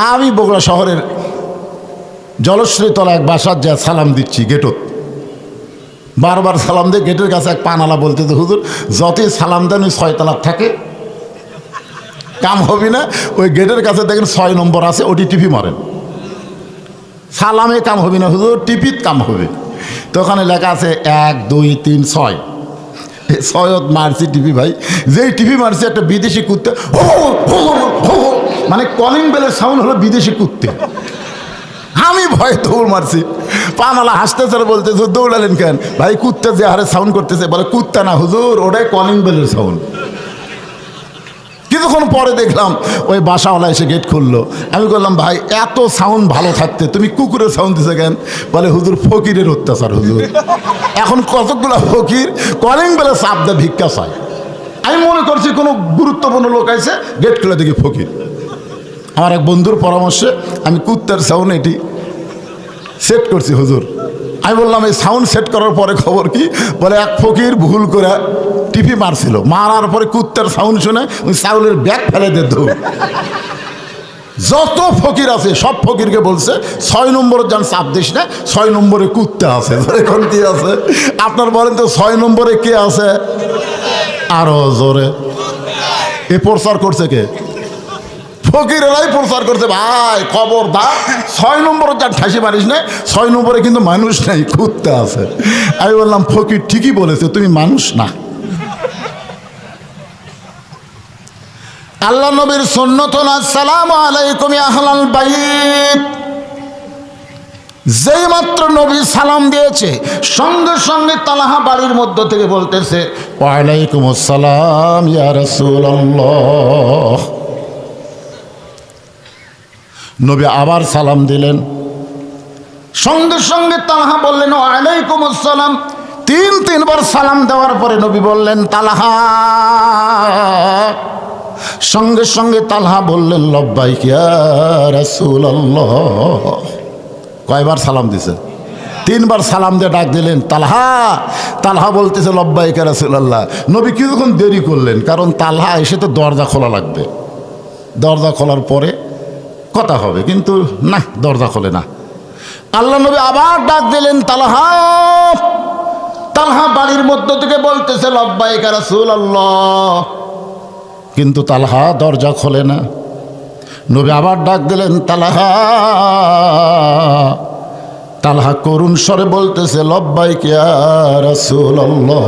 আমি বগুড়া শহরের জলশ্রী তলা এক বাসার যা সালাম দিচ্ছি গেটত, বারবার সালাম দিয়ে গেটের কাছে এক পানালা বলতেছে, হুজুর যতই সালাম দেন ওই 6 তলার থাকে, কাম হবি না। ওই গেটের কাছে দেখেন 6 নম্বর আছে, ওটি টিপি মারেন, সালামে কাম হবি না হুজুর, টিপিত কাম হবে। তো ওখানে লেখা আছে 1 2 3 6, 6 মারছি টিপি ভাই। যেই টিপি মারছি একটা বিদেশি কুত্তে, মানে কলিং বেলের সাউন্ড হলো বিদেশি কুত্তে। আমি ভয়ে দৌড় মারছি, পানালা হাসতেছে, বলতেছে দৌড়ালেন কেন? ভাই কুত্তা যে হারে সাউন্ড করতেছে। বলে কুত্তা না হুজুর, ওটাই কলিং বেলের সাউন্ড। কিছুক্ষণ পরে দেখলাম ওই বাসাওয়ালা এসে গেট খুললো। আমি বললাম ভাই এত সাউন্ড ভালো থাকতে তুমি কুকুরের সাউন্ড দিছে কেন? বলে হুজুর ফকিরের অত্যাচার হুজুর, এখন কতগুলা ফকির কলিং বেলে চাপ দেয় ভিক্ষা চায়। আমি মনে করছি কোনো গুরুত্বপূর্ণ লোক আছে, গেট খুলে দেখি ফকির। আমার এক বন্ধুর পরামর্শে আমি কুত্তার সাউন্ড এটি সেট করছি হুজুর। আমি বললাম এই সাউন্ড সেট করার পরে খবর কি? বলে এক ফকির ভুল করে টিপি মারছিল, মারার পরে কুত্তার সাউন্ড শুনে ওই চাউলের ব্যাগ ফেলে দে দৌড়। যত ফকির আছে সব ফকিরকে বলছে 6 নম্বরে যান চাপ দিস না, 6 নম্বরে কুত্তা আছে। এখন কি আছে আপনার বলেন তো, 6 নম্বরে কে আছে? আরো জোরে এ প্রচার করছে কে? ফকিরেরাই প্রচার করছে। ভাই খবরদার 6 নম্বরে যান ঠাসি মারিস না, 6 নম্বরে কিন্তু মানুষ নাই, কুত্তা আছে। আমি বললাম ফকির ঠিকই বলেছে, তুমি মানুষ না। আল্লাহ নবীর সুন্নত, আসসালামু আলাইকুম ইয়া আহলাল বাইত। যেই মাত্র নবী সালাম দিয়েছে সঙ্গে সঙ্গে তালহা বাড়ির মধ্য থেকে বলতেছে ওয়া আলাইকুম আসসালাম ইয়া রাসূলুল্লাহ। নবী আবার সালাম দিলেন, সঙ্গে সঙ্গে তালহা বললেন ওয়া আলাইকুম আসসালাম। 3বার সালাম দেওয়ার পরে নবী বললেন তালহা। সঙ্গে সঙ্গে তালহা বললেন লব্বাইক ইয়া রাসূলুল্লাহ। কয়বার সালাম দিছে? 3বার সালাম দিয়ে ডাক দিলেন তালহা। তালহা বলতেছে লব্বাইক ইয়া রাসূলুল্লাহ। নবী কিছুক্ষণ দেরি করলেন, কারণ তালহা এসে তো দরজা খোলা লাগবে, দরজা খোলার পরে কথা হবে, কিন্তু না দরজা খোলে না। আল্লাহ নবী আবার ডাক দিলেন তালহা। তালহা বাড়ির মধ্য থেকে বলতেছে লব্বাইক ইয়া রাসূলুল্লাহ, কিন্তু তালহা দরজা খোলে না। নবী আবার ডাক দিলেন তালহা। তালহা করুণ স্বরে বলতেছে লব্বাইক ইয়া রাসূলুল্লাহ।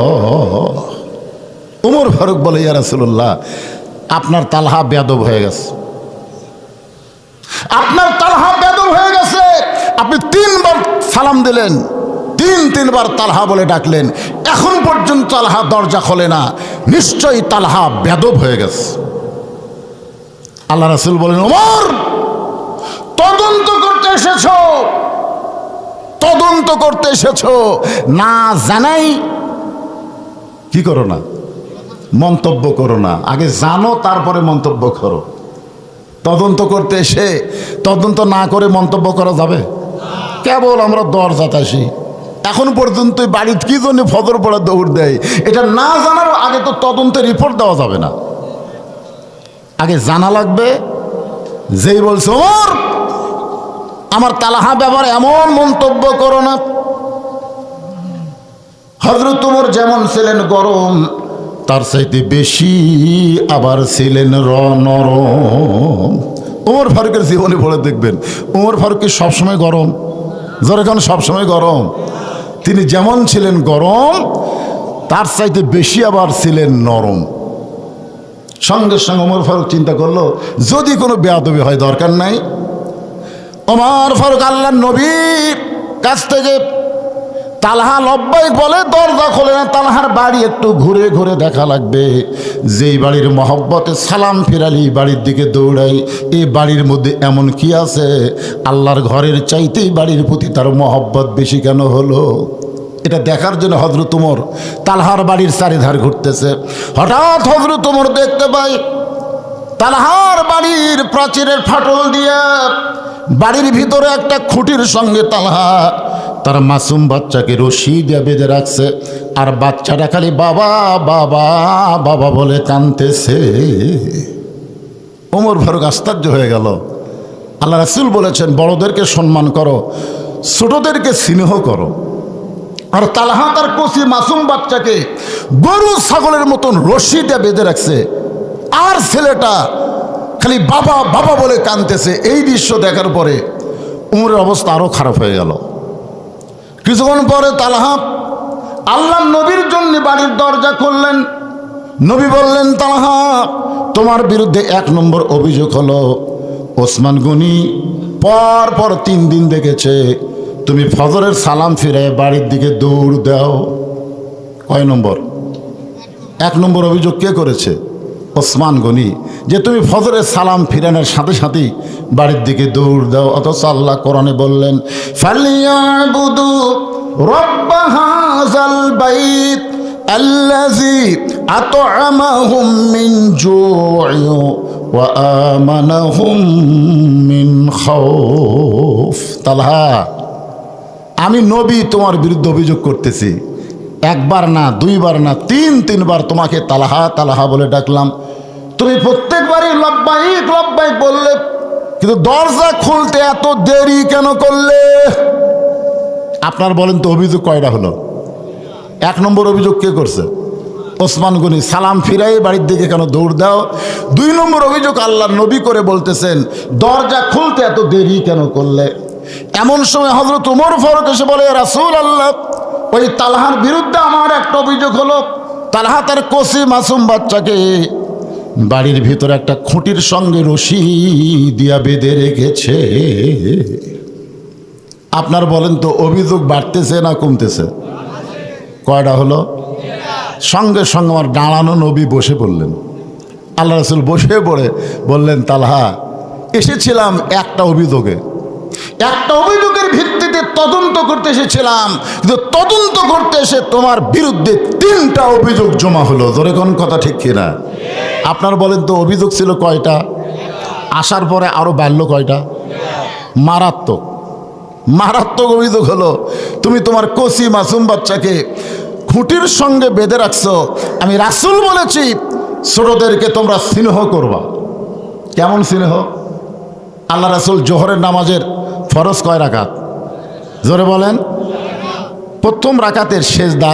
ওমর ফারুক বলে ইয়া রাসূলুল্লাহ, আপনার তালহা বেয়াদব হয়ে গেছে, আপনার তালহা বেয়াদব হয়ে গেছে। আপনি 3বার সালাম দিলেন, 3বার তালহা বলে ডাকলেন, এখন পর্যন্ত তালহা দরজা খোলে না, নিশ্চয়ই তালহা বেয়াদব হয়ে গেছে। আল্লাহ রাসূল বলেন ওমর, তদন্ত করতে এসেছো, তদন্ত করতে এসেছো, না জানাই কি করো না, মন্তব্য করো না। আগে জানো তারপরে মন্তব্য করো। তদন্ত করতে এসে তদন্ত না করে মন্তব্য করা যাবে? কেবল আমরা দরজাতে আসি, এখন পর্যন্ত বাড়িতে কি জন্য ফজর পড়া দৌড় দেয়, এটা না জানার আগে তো তদন্তের রিপোর্ট দেওয়া যাবে না। আগে জানা লাগবে। যেই বলছে ওমর আমার তালহা ব্যাপারে এমন মন্তব্য করো না। হযরত ওমর যেমন ছিলেন গরম, তার চাইতে বেশি আবার ছিলেন নরম। ওমর ফারুকের জীবনে পড়ে দেখবেন ওমর ফারুক কি সবসময় গরম? জোরে কারণ সবসময় গরম। তিনি যেমন ছিলেন গরম, তার চাইতে বেশি আবার ছিলেন নরম। সঙ্গে সঙ্গে ওমর ফারুক চিন্তা করলো যদি কোনো বেয়াদবি হয় দরকার নাই। ওমর ফারুক আল্লাহর নবীর কাছ থেকে তালহা লব্বাইক বলে দরজা খোলে না, তালহার বাড়ি একটু ঘুরে ঘুরে দেখা লাগবে। যেই বাড়ির মহব্বতে সালাম ফিরালি বাড়ির দিকে দৌড়াই, এই বাড়ির মধ্যে এমন কি আছে আল্লাহর ঘরের চাইতেই বাড়ির প্রতি তার মহব্বত বেশি কেন হলো? এটা দেখার জন্য হযরত ওমর তালহার বাড়ির চারিধার ঘুরতেছে। হঠাৎ হযরত ওমর দেখতে পাই তালহার বাড়ির প্রাচীরের ফাটল দিয়ে বাড়ির ভিতরে একটা খুঁটির সঙ্গে তালহা তার মাসুম বাচ্চাকে রশি দিয়ে বেঁধে রাখছে, আর বাচ্চাটা খালি বাবা বাবা বাবা বলে কাঁদতেছে। ওমর ফারুক আশ্চর্য হয়ে গেল, আল্লাহ রাসূল বলেছেন বড়দেরকে সম্মান করো, ছোটদেরকে স্নেহ করো। আর তালহা তার কচি মাসুম বাচ্চাকে গরু ছাগলের মতন রশি দিয়ে বেঁধে রাখছে, আর ছেলেটা খালি বাবা বাবা বলে কাঁদতেছে। এই দৃশ্য দেখার পরে উমরের অবস্থা আরো খারাপ হয়ে গেল। কিছুক্ষণ পরে তালহা আল্লাহ নবীর জন্য বাড়ির দরজা খুললেন। নবী বললেন, তালহা তোমার বিরুদ্ধে 1 নম্বর অভিযোগ হলো ওসমান গনি পর 3 দিন দেখেছে তুমি ফজরের সালাম ফিরে বাড়ির দিকে দৌড় দাও। কয় নম্বর? 1 নম্বর অভিযোগ কে করেছে? ওসমান গনি, যে তুমি ফজরের সালাম ফিরানোর সাথে সাথেই বাড়ির দিকে দৌড় দাও। অথচ আল্লাহ কোরআনে বললেন, ফালিয়াবুদু রব্ব হাযাল বাইত আল্লাযী আত'আমাহুম মিন জু'ইন ওয়া আমানাহুম মিন খাউফ। তালহা, আমি নবী তোমার বিরুদ্ধে অভিযোগ করতেছি। 1 বার না, 2 বার না, 3 বার তোমাকে তালহা তালহা বলে ডাকলাম। তুমি প্রত্যেকবারই লব্বাইক লব্বাইক বললে, কিন্তু দরজা খুলতে এত দেরি কেন করলে? আপনার বলেন তো অভিযোগ কয়টা হলো? 1 নম্বর অভিযোগ কে করছে? ওসমান গনি, সালাম ফিরাই বাড়ির দিকে কেন দৌড় দাও। 2 নম্বর অভিযোগ আল্লাহ নবী করে বলতেছেন দরজা খুলতে এত দেরি কেন করলে। এমন সময় হযরত ওমর ফারুক এসে বলে, রাসূলুল্লাহ, ওই তালহার বিরুদ্ধে আমার একটা অভিযোগ হলো। তালহা তার কচি মাসুম বাচ্চাকে বাড়ির ভিতরে একটা খুঁটির সঙ্গে রশি দিয়া বেঁধে রেখেছে। আপনার বলেন তো অভিযোগ বাড়তেছে না কমতেছে? কয়টা হলো? সঙ্গে সঙ্গে আমার দাঁড়ানো নবী বসে পড়লেন। আল্লাহ রাসূল বসে পড়ে বললেন, তালহা, এসেছিলাম একটা অভিযোগের ভিত্তিতে তদন্ত করতে এসেছিলাম, কিন্তু তদন্ত করতে এসে তোমার বিরুদ্ধে 3টা অভিযোগ জমা হলো। জোরে কোন কথা ঠিক কিনা? আপনার বলেন তো অভিযোগ ছিল কয়টা? আসার পরে আরো বাড়লো কয়টা? মারাত্মক অভিযোগ হলো তুমি তোমার কচি মাসুম বাচ্চাকে খুঁটির সঙ্গে বেঁধে রাখছো। আমি রাসূল বলেছি ছোটদেরকে তোমরা স্নেহ করবা। কেমন স্নেহ? আল্লাহ রাসূল জোহরের নামাজের ফরজ কয় রাকাত? জোরে বলেন। প্রথম রাকাতের সেজদা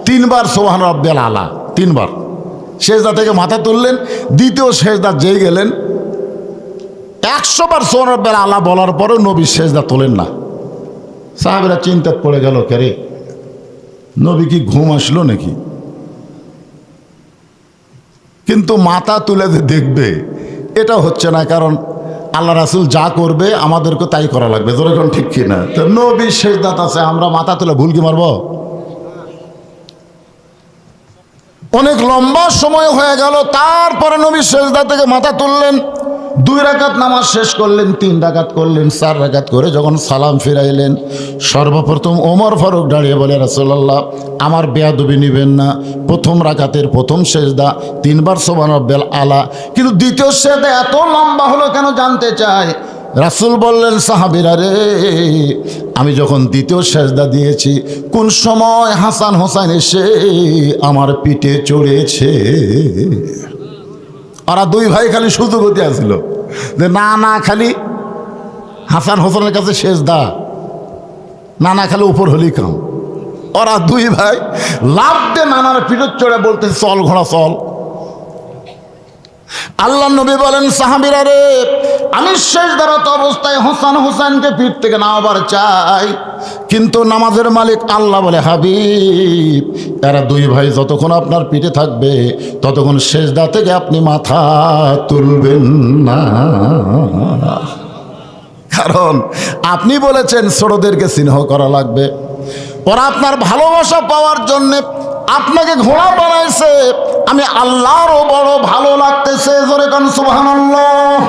3 বার সুবহান রাব্বিয়াল আলা, 3 বার সেজদা থেকে মাথা তুললেন। দ্বিতীয় সেজদা যেই গেলেন 100 বার সুবহান রাব্বিয়াল আলা বলার পরেও নবী সেজদা তোলেন না। সাহাবীরা চিন্তায় পড়ে গেল, কেরে নবী কি ঘুম আসলো নাকি? কিন্তু মাথা তুলে যে দেখবে এটা হচ্ছে না, কারণ আল্লাহ রাসূল যা করবে আমাদেরকে তাই করা লাগবে। জোরে কোন ঠিক কিনা? তো নবী সেজদাত আছে, আমরা মাথা তুলে ভুল কি মারব? অনেক লম্বা সময় হয়ে গেল, তারপরে নবী সেজদা থেকে মাথা তুললেন। 2 রাকাত নামাজ শেষ করলেন, 3 রাকাত করলেন, 4 রাকাত করে যখন সালাম ফিরাইলেন, সর্বপ্রথম ওমর ফারুক দাঁড়িয়ে বলে, রাসূলুল্লাহ, আমার বেয়াদবি নিবেন না। প্রথম রাকাতের প্রথম সেজদা 3 বার সুবহান রাব্বিয়াল আলা, কিন্তু দ্বিতীয় সেজদা এত লম্বা হলো কেন জানতে চাই। রাসূল বললেন, সাহাবীরা রে, আমি যখন দ্বিতীয় সেজদা দিয়েছি কোন সময় হাসান হোসেন এসে আমার পিঠে চড়েছে। ওরা 2 ভাই খালি সুযোগতি আসছিল যে না খালি হাসান হোসেনের কাছে সেজদা, না খালি উপর হলি কাম। ওরা 2 ভাই লাফ দিয়ে নানার পিঠে চড়ে বলতে, চল ঘোড়া চল। আল্লাহ নবী বলেন, সাহাবীরা রে, আমি সেজদারত অবস্থায় হাসান হোসেনকে পিঠ থেকে নামাবার চাই, কিন্তু নামাজের মালিক আল্লাহ বলে, হাবিব, এরা 2 ভাই যতক্ষণ আপনার পিঠে থাকবে ততক্ষণ সেজদা থেকে আপনি মাথা তুলবেন না, কারণ আপনি বলেছেন ছোটদেরকে স্নেহ করা লাগবে। ওরা আপনার ভালোবাসা পাওয়ার জন্য আপনাকে ঘোড়া বানাইছে, আমি আল্লাহরও বড় ভালো লাগতেছে। জোরে কোন সুবহানাল্লাহ।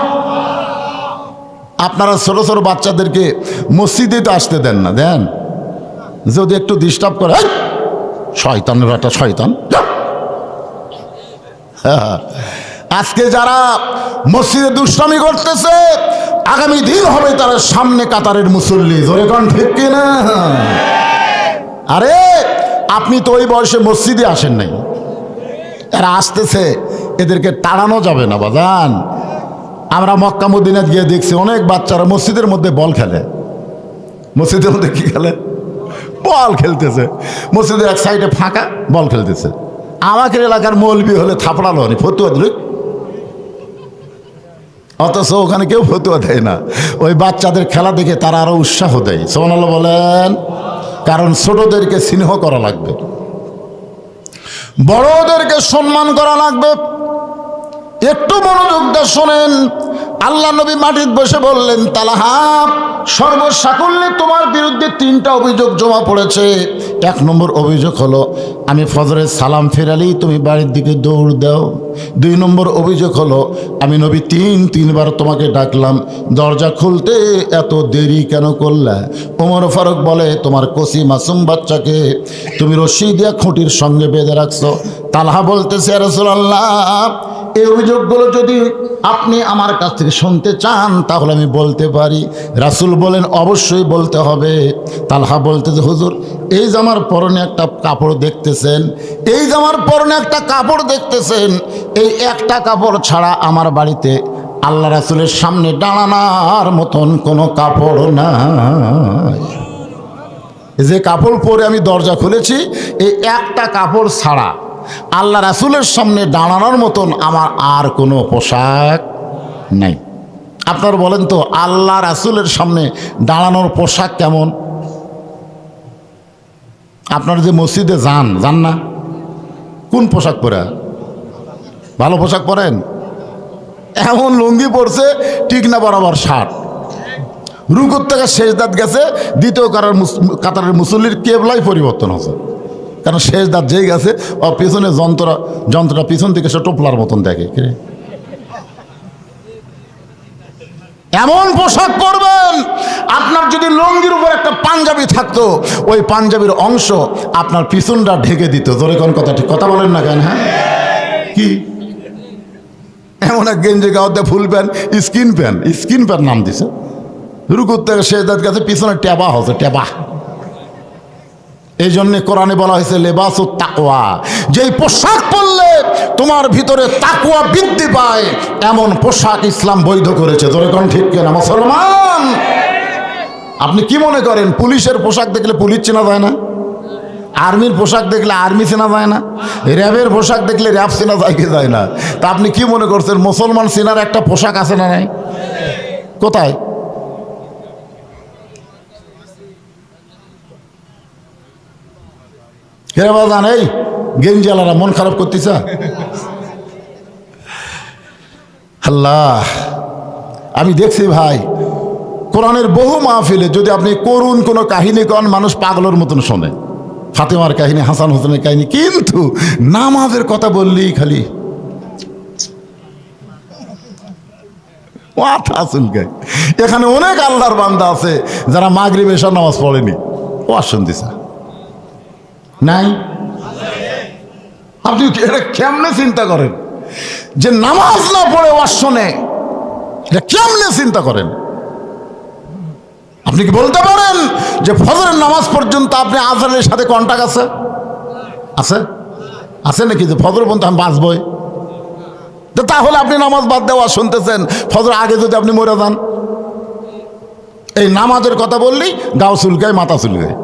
আপনারা ছোট ছোট বাচ্চাদেরকে মসজিদে তো আসতে দেন না, দেন? যদি একটু ডিস্টার্ব করে, শয়তানের একটা শয়তান। আজকে যারা মসজিদে দুষ্টামি করতেছে, আগামী দিন হবে তারা সামনে কাতারের মুসল্লি। জোরে কোন ঠিক কিনা? আরে আপনি তো ওই বয়সে মসজিদে আসেন নাই, এরা আসতেছে, এদেরকে তাড়ানো যাবে না বাজান। আমরা মক্কা মদিনায় গিয়ে দেখছি অনেক বাচ্চারা মসজিদের মধ্যে বল খেলে। মসজিদের মধ্যে কি খেলে? বল খেলতেছে। মসজিদের এক সাইডে ফাঁকা, বল খেলতেছে। আমাদের এলাকার মৌলবি হলে থাপড়ালো নি, ফতুয়া দিল। অথচ ওখানে কেউ ফতুয়া দেয় না। ওই বাচ্চাদের খেলা দেখে তারা আরো উৎসাহ দেয়। সুবহানাল্লাহ বলেন। কারণ ছোটদেরকে স্নেহ করা লাগবে, বড়দেরকে সম্মান করা লাগবে। একটু মনোযোগ দিয়ে শোনেন। আল্লাহ নবী মাটিতে বসে বললেন, তালহা, সর্বসাকুল্যে তোমার বিরুদ্ধে 3টা অভিযোগ জমা পড়েছে। 1 নম্বর অভিযোগ হলো আমি ফজরের সালাম ফেরালেই তুমি বাড়ির দিকে দৌড় দাও। 2 নম্বর অভিযোগ হলো আমি নবী 3বার তোমাকে ডাকলাম, দরজা খুলতে এত দেরি কেন করলা? ওমর ফারুক বলে, তোমার কসি মাসুম বাচ্চাকে তুমি রশি দিয়া খুঁটির সঙ্গে বেঁধে রাখছো। তালহা বলতেছে, ইয়া রাসূলুল্লাহ, এই অভিযোগগুলো যদি আপনি আমার কাছ থেকে শুনতে চান তাহলে আমি বলতে পারি। রাসূল বলেন, অবশ্যই বলতে হবে। তালহা বলতেছে, হুজুর, এই জামার পরনে একটা কাপড় দেখতেছেন, এই জামার পরনে একটা কাপড় দেখতেছেন, এই একটা কাপড় ছাড়া আমার বাড়িতে আল্লাহ রাসূলের সামনে দাঁড়ানোর মতন কোনো কাপড় নাই। যে কাপড় পরে আমি দরজা খুলেছি, এই একটা কাপড় ছাড়া আল্লাহ রাসূলের সামনে দাঁড়ানোর মতন আমার আর কোনো পোশাক নাই। আপনারা বলেন তো, আল্লাহ রাসূলের সামনে দাঁড়ানোর পোশাক কেমন? আপনারা যে মসজিদে যান না, কোন পোশাক পরে? ভালো পোশাক পরেন? এমন লুঙ্গি পরছে, ঠিক না বরাবর শার্ট, রুকুর থেকে সেজদাত গেছে, দ্বিতীয় কাতারের মুসল্লির কেবলাই পরিবর্তন হচ্ছে। কারণ সেজদাত যেই গেছে, ও পিছনে যন্ত্রটা পিছন থেকে সে টোপলার মতন দেখে। এমন পোশাক পরবেন, আপনার যদি লুঙ্গির উপর একটা পাঞ্জাবি থাকতো, ওই পাঞ্জাবির অংশ আপনার পিছনটা ঢেকে দিত। জোরে কোন কথা, ঠিক কথা বলেন না কেন? হ্যাঁ, কি এমন এক গেঞ্জি গাওতে ফুল প্যান্ট, স্কিন প্যান্ট নাম দিছে। রুকুর থেকে সেজদাত গেছে, পিছনে ট্যাবা হচ্ছে, ট্যাবা। এই জন্যে কোরআনে বলা হয়েছে লেবাসুত তাকওয়া, যেই পোশাক পরলে তোমার ভিতরে তাকওয়া বৃদ্ধি পায়, এমন পোশাক ইসলাম বৈধ করেছে। জোরে কোন ঠিক কিনা মুসলমান? আপনি কি মনে করেন পুলিশের পোশাক দেখলে পুলিশ চেনা যায় না? আর্মির পোশাক দেখলে আর্মি চেনা যায় না? র্যাবের পোশাক দেখলে র্যাব চেনা যায় কি যায় না? তা আপনি কি মনে করছেন মুসলমান চেনার একটা পোশাক আছে না নাই? কোথায়? হেরে বাজান, এই গেঞ্জিওয়ালারা মন খারাপ করতেছে। আল্লাহ, আমি দেখছি ভাই, কোরআনের বহু মাহফিলে যদি আপনি করুন কোনো কাহিনী কন, মানুষ পাগলের মতন শোনে। ফাতেমার কাহিনী, হাসান হোসেনের কাহিনী, কিন্তু নামাজের কথা বললেই খালি মাথা চুলকায়। এখানে অনেক আল্লাহর বান্দা আছে যারা মাগরিব এশার নামাজ পড়েনি, ওয়াজ শুনতেছে নাই? আপনি এটা কেমনে চিন্তা করেন যে নামাজ না পড়ে ওয়াজ শোনে? এটা কেমনে চিন্তা করেন? আপনি কি বলতে পারেন যে ফজরের নামাজ পর্যন্ত আপনি আজানের সাথে কন্টাক্ট আছে? আছে নাকি যে ফজর পর্যন্ত আমি বাঁচবই? তাহলে আপনি নামাজ বাদ দেওয়া শুনতেছেন, ফজর আগে যদি আপনি মরে যান। এই নামাজের কথা বললেই গাও চুলকায়, মাথা চুলকায়।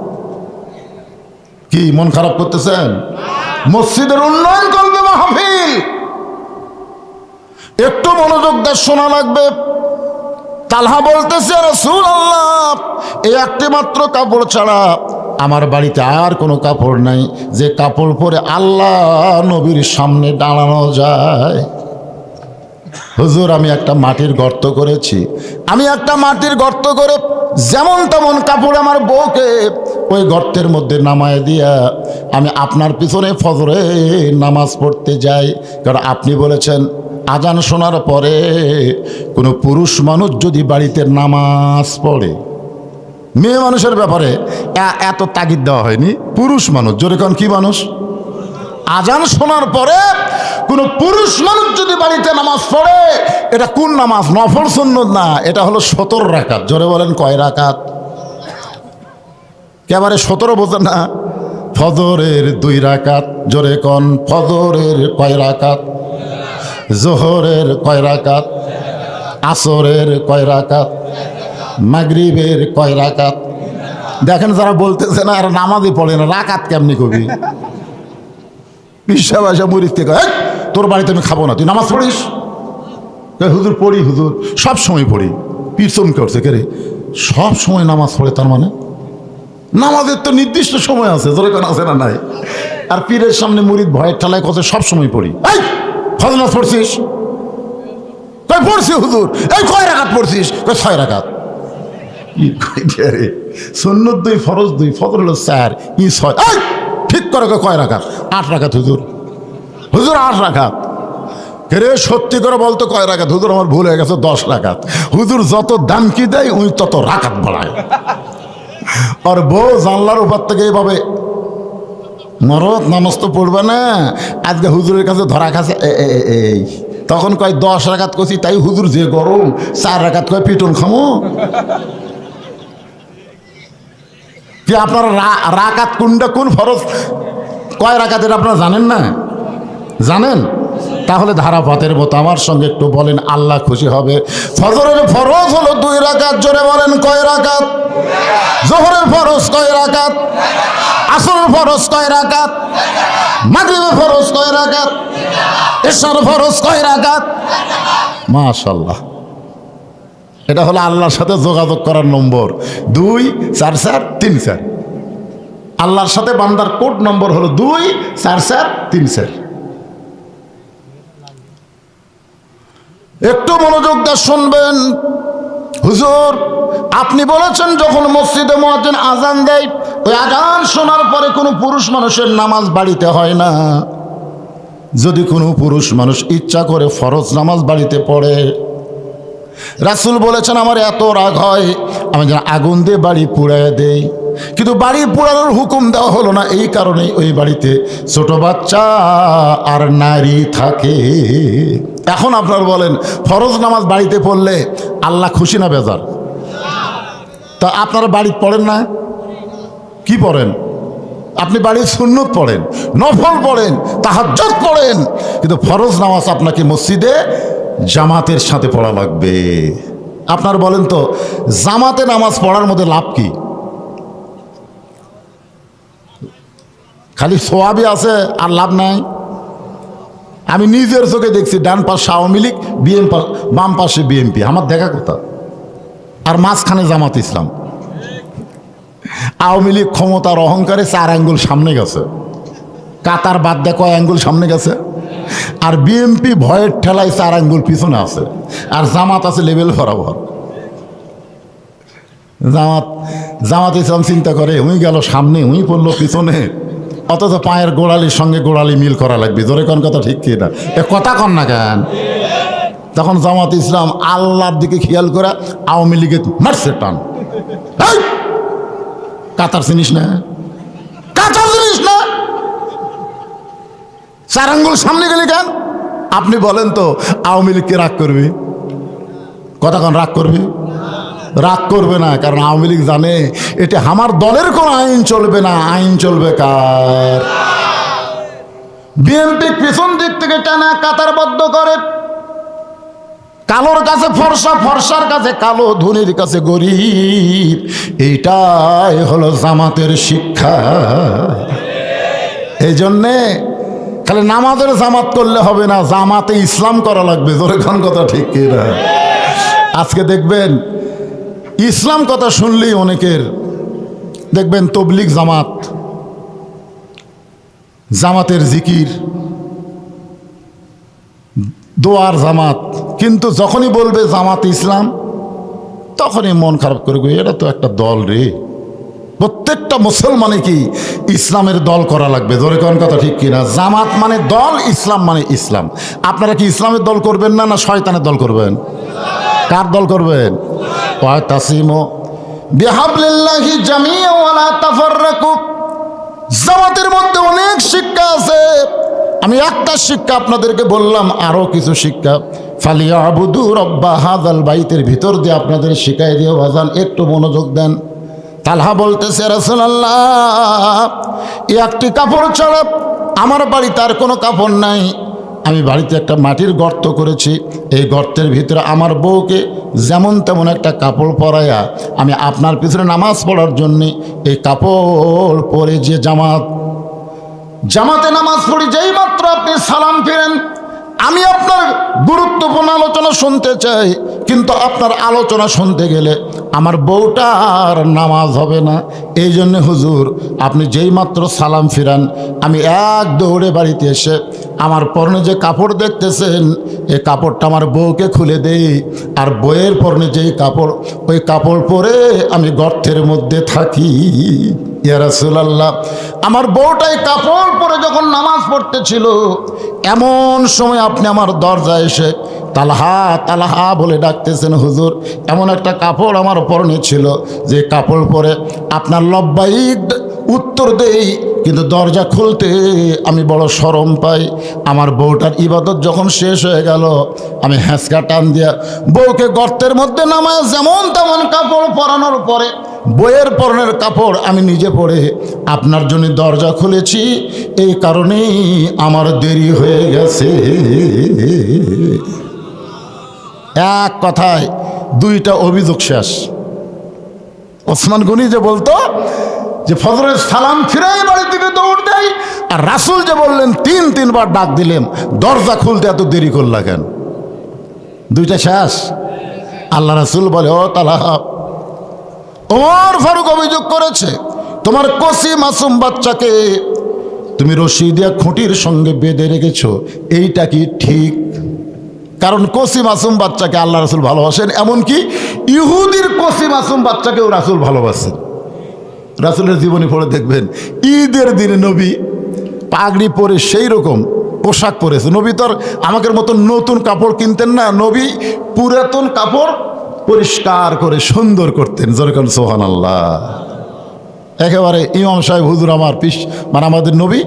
কি মন খারাপ করতেছেন? মসজিদের উন্নয়ন করবে মাহফিল, একটু মনোযোগ দিয়ে শোনা লাগবে। তালহা বলতেছে, রাসূলুল্লাহ, এই একটি মাত্র কাপড় ছাড়া আমার বাড়িতে আর কোনো কাপড় নাই যে কাপড় পরে আল্লাহ নবীর সামনে দাঁড়ানো যায়। হুজুর, আমি একটা মাটির গর্ত করেছি, আমি একটা মাটির গর্ত করে যেমন তেমন কাপড় আমার বউকে ওই গর্তের মধ্যে নামায় দিয়া আমি আপনার পিছনে ফজরে নামাজ পড়তে যাই। কারণ আপনি বলেছেন আজান শোনার পরে কোনো পুরুষ মানুষ যদি বাড়িতে নামাজ পড়ে, মেয়ে মানুষের ব্যাপারে এত তাগিদ দেওয়া হয়নি, পুরুষ মানুষ। জোরে কোন কি মানুষ? আজান শোনার পরে কোনো পুরুষ মানুষ যদি বাড়িতে নামাজ পড়ে, এটা কোন নামাজ? নফল সুন্নত না, এটা হলো 17 রাকাত। জোরে বলেন, কয় রাকাত? একেবারে 17 বোঝেন না? ফজরের 2 রাকাত। জোরে কোন, ফজরের কয় রাকাত? জোহরের কয় রাকাত? আসরের কয় রাকাত, মাগরিবের কয় রাকাত। দেখেন যারা বলতেছে না আর নামাজই পড়ে না, রাকাত কেমনি কবি? পিসা বাসা মুরিদকে কয়, তোর বাড়িতে আমি খাবো না, তুই নামাজ পড়িস? হুজুর পড়ি, হুজুর সব সময় পড়ি। পীর চমকে উঠছে, কে রে সব সময় নামাজ পড়ে? তার মানে নামাজের তো নির্দিষ্ট সময় আছে, যেরকম আছে না নাই? আর পীরের সামনে মুরিদ ভয়ের ঠেলায় কথা সব সময় পড়ি। এই ফজর নামাজ পড়ছিস? কই পড়ছি হুজুর। এই কয় রাকাত পড়ছিস? কই 6 রাকাত। সুন্নত 2, ফরজ 2, ফজর হলো 4, ই 6। এই ঠিক করে কয় রাকাত? 8 রাকাত হুজুর। হুজুর 8 রাকাত। রে সত্যি করে বলতো কয় রাকাত? হুজুর আমার ভুল হয়ে গেছে, 10 রাকাত। হুজুর যত দাম কি দেয় উনি তত রাকাত বাড়ায়। আর বউ জানলার উপর থেকে এইভাবে, মরদ নামাজ তো পড়বে না, আজকে হুজুরের কাছে ধরা খাচ্ছে। এই তখন কয় 10 রাকাত করছি, তাই হুজুর যে গরম 4 রাকাত কয় পিটন খামো। কি আপনার রাকাত কোনটা, কোন ফরজ কয় রাকাতের আপনারা জানেন না? জানেন? তাহলে ধারাপাতের মতো আমার সঙ্গে একটু বলেন, আল্লাহ খুশি হবে। ফজরের ফরজ হলো 2 রাকাত। জোরে বলেন কয় রাকাত? জোহরের ফরজ কয় রাকাত? আসরের ফরজ কয় রাকাত? মাগরিবের ফরজ কয় রাকাত? এশার ফরজ কয় রাকাত? মাশাআল্লাহ, এটা হলো আল্লাহর সাথে যোগাযোগ করার নম্বর। 2 4 4 3 4। আল্লাহর সাথে বান্দার কোড নম্বর হলো 2 4 4 3 4। একটু মনোযোগ দিয়ে শুনবেন। হুজুর আপনি বলেছেন যখন মসজিদে মুয়াজ্জিন আজান দেয়, ওই আজান শোনার পরে কোনো পুরুষ মানুষের নামাজ বাড়িতে হয় না। যদি কোনো পুরুষ মানুষ ইচ্ছা করে ফরজ নামাজ বাড়িতে পড়ে, রাসূল বলেছেন আমার এত রাগ হয় আমি যেন আগুন দিয়ে বাড়ি পুড়াইয়া দেই। কিন্তু বাড়ি পোড়ানোর হুকুম দেওয়া হলো না, এই কারণেই ওই বাড়িতে ছোট বাচ্চা আর নারী থাকে। এখন আপনার বলেন, ফরজ নামাজ বাড়িতে পড়লে আল্লাহ খুশি না বেজার? তা আপনারা বাড়িতে পড়েন না? কি পড়েন? আপনি বাড়ির সুন্নত পড়েন, নফল পড়েন, তাহাজ্জুদ পড়েন, কিন্তু ফরজ নামাজ আপনাকে মসজিদে জামাতের সাথে পড়া লাগবে। আপনার বলেন তো, জামাতে নামাজ পড়ার মধ্যে লাভ কি? খালি সোয়াবি আছে আর লাভ নাই। আমি নিজের চোখে দেখছি, ডান পাশে আওয়ামী লীগ, বাম পাশে বিএনপি, আমার দেখা কথা, আর মাঝখানে জামাত ইসলাম। আওয়ামী লীগ ক্ষমতার অহংকারে 4 আঙ্গুল সামনে গেছে, কাতার বাদ দিয়ে কয় আঙ্গুল সামনে গেছে, আর বিএনপি ভয়ের ঠেলায় 4 আঙ্গুল পিছনে আছে, আর জামাত আছে লেভেল বরাবর। জামাত ইসলাম চিন্তা করে উই গেল সামনে, উই পড়লো পিছনে, অথচ পায়ের গোড়ালির সঙ্গে গোড়ালি মিল করা লাগবে। জোরে কোন কথা ঠিক কি না? এ কথা কন না কেন? তখন জামাত ইসলাম আল্লাহর দিকে খেয়াল করা আওয়ামী লীগে মারছে টান। কাতার চিনিস না? কাতার চিনিস না? 4 আঙ্গুল সামনে গেলে কেন? আপনি বলেন তো, আওয়ামী লীগকে রাগ করবি? কথা কন, রাগ করবি? রাগ করবে না, কারণ আওয়ামী লীগ জানে এটা আমার দলের কোনো আইন চলবে না, আইন চলবে কার? বিএনপি পিছন দিক থেকে টানা কাতারবদ্ধ করে, কালোর কাছে ফর্সা, ফর্সার কাছে কালো, ধনীর কাছে গরিব। এইটাই হলো জামাতের শিক্ষা। এই জন্যে খালি নামাজের জামাত করলে হবে না, জামাতে ইসলাম করা লাগবে। জোরে কোন কথা ঠিক কি না? আজকে দেখবেন ইসলাম কথা শুনলেই অনেকের দেখবেন তবলিগ জামাত, জামাতের জিকির, দোয়ার জামাত, কিন্তু যখনই বলবে জামাত ইসলাম তখনই মন খারাপ করে, এটা তো একটা দল রে। প্রত্যেকটা মুসলমানে কি ইসলামের দল করা লাগবে? জোরে কোন কথা ঠিক কিনা? জামাত মানে দল, ইসলাম মানে ইসলাম। আপনারা কি ইসলামের দল করবেন না, না শয়তানের দল করবেন? কার দল করবেন? ওয়াতাসিমু বিহাবলিল্লাহি জামিআন ওয়া লা তাফাররাকু। জামাতের মধ্যে অনেক শিক্ষা আছে, আমি একটা শিক্ষা আপনাদেরকে বললাম, আরো কিছু শিক্ষা ফালিয়াবুদু রাব্বা হাযাল বাইতের ভিতর দিয়ে আপনাদের শিখাই দিও। বাজান একটু মনোযোগ দেন। তালহা বলতেছে, রাসূলুল্লাহ একটি কাপড় ছাড়া আমার বাড়িতে আর কোনো কাপড় নাই, আমি বাড়িতে একটা মাটির গর্ত করেছি, এই গর্তের ভিতরে আমার বউকে যেমন তেমন একটা কাপড় পরাইয়া আমি আপনার পিছনে নামাজ পড়ার জন্যে এই কাপড় পরে যে জামাতে নামাজ পড়ি, যেই মাত্র আপনি সালাম ফিরেন আমি আপনার গুরুত্বপূর্ণ আলোচনা শুনতে চাই, কিন্তু আপনার আলোচনা শুনতে গেলে আমার বউটার নামাজ হবে না। এই জন্যে হুজুর আপনি যেই মাত্র সালাম ফিরান আমি এক দৌড়ে বাড়িতে এসে আমার পরনে যে কাপড় দেখতেছেন এই কাপড়টা আমার বউকে খুলে দেই, আর বউয়ের পরনে যেই কাপড় ওই কাপড় পরে আমি গর্তের মধ্যে থাকি। ইয়া রাসূলুল্লাহ, আমার বউটাই কাপড় পরে যখন নামাজ পড়তেছিল এমন সময় আপনি আমার দরজায় এসে তালহা তালহা বলে ডাকতেছেন। হুজুর এমন একটা কাপড় আমার পরনে ছিল যে কাপড় পরে আপনার লব্বাইক উত্তর দেই, কিন্তু দরজা খুলতে আমি বড় শরম পাই। আমার বউটার ইবাদত যখন শেষ হয়ে গেল আমি হ্যাঁচকা টান দিয়া বউকে গর্তের মধ্যে নামায় যেমন তেমন কাপড় পরানোর পরে বইয়ের পরনের কাপড় আমি নিজে পরে আপনার জন্য দরজা খুলেছি, এই কারণেই আমার দেরি হয়ে গেছে। এক কথায় দুইটা অভিযোগ শেষ। ওসমান গনি যে বলতো যে ফজরের সালাম ফিরাই বাড়ির দিকে দৌড় দেয়, আর রাসূল যে বললেন তিনবার ডাক দিলেন দরজা খুলতে এত দেরি করলা কেন? দুইটা শেষ। আল্লাহ রাসূল বলে, ও তালহা, ওমর ফারুক অভিযোগ করেছে তোমার কচি মাসুম বাচ্চাকে তুমি রশি দিয়া খুঁটির সঙ্গে বেঁধে রেখেছো, এইটা কি ঠিক? কারণ কচি মাসুম বাচ্চাকে আল্লাহ রাসূল ভালোবাসেন, এমনকি ইহুদির কচি মাসুম বাচ্চাকেও রাসূল ভালোবাসেন। রাসূলের জীবনী পড়ে দেখবেন ঈদের দিনে নবী পাগড়ি পরে সেই রকম পোশাক পরেছে। নবী তো আর আমাদের মতো নতুন কাপড় কিনতেন না, নবী পুরাতন কাপড় পরিষ্কার করে সুন্দর করতেন। যেরকম সুবহানাল্লাহ। একেবারে ইমাম সাহেব হুজুর আমার মানে আমাদের নবী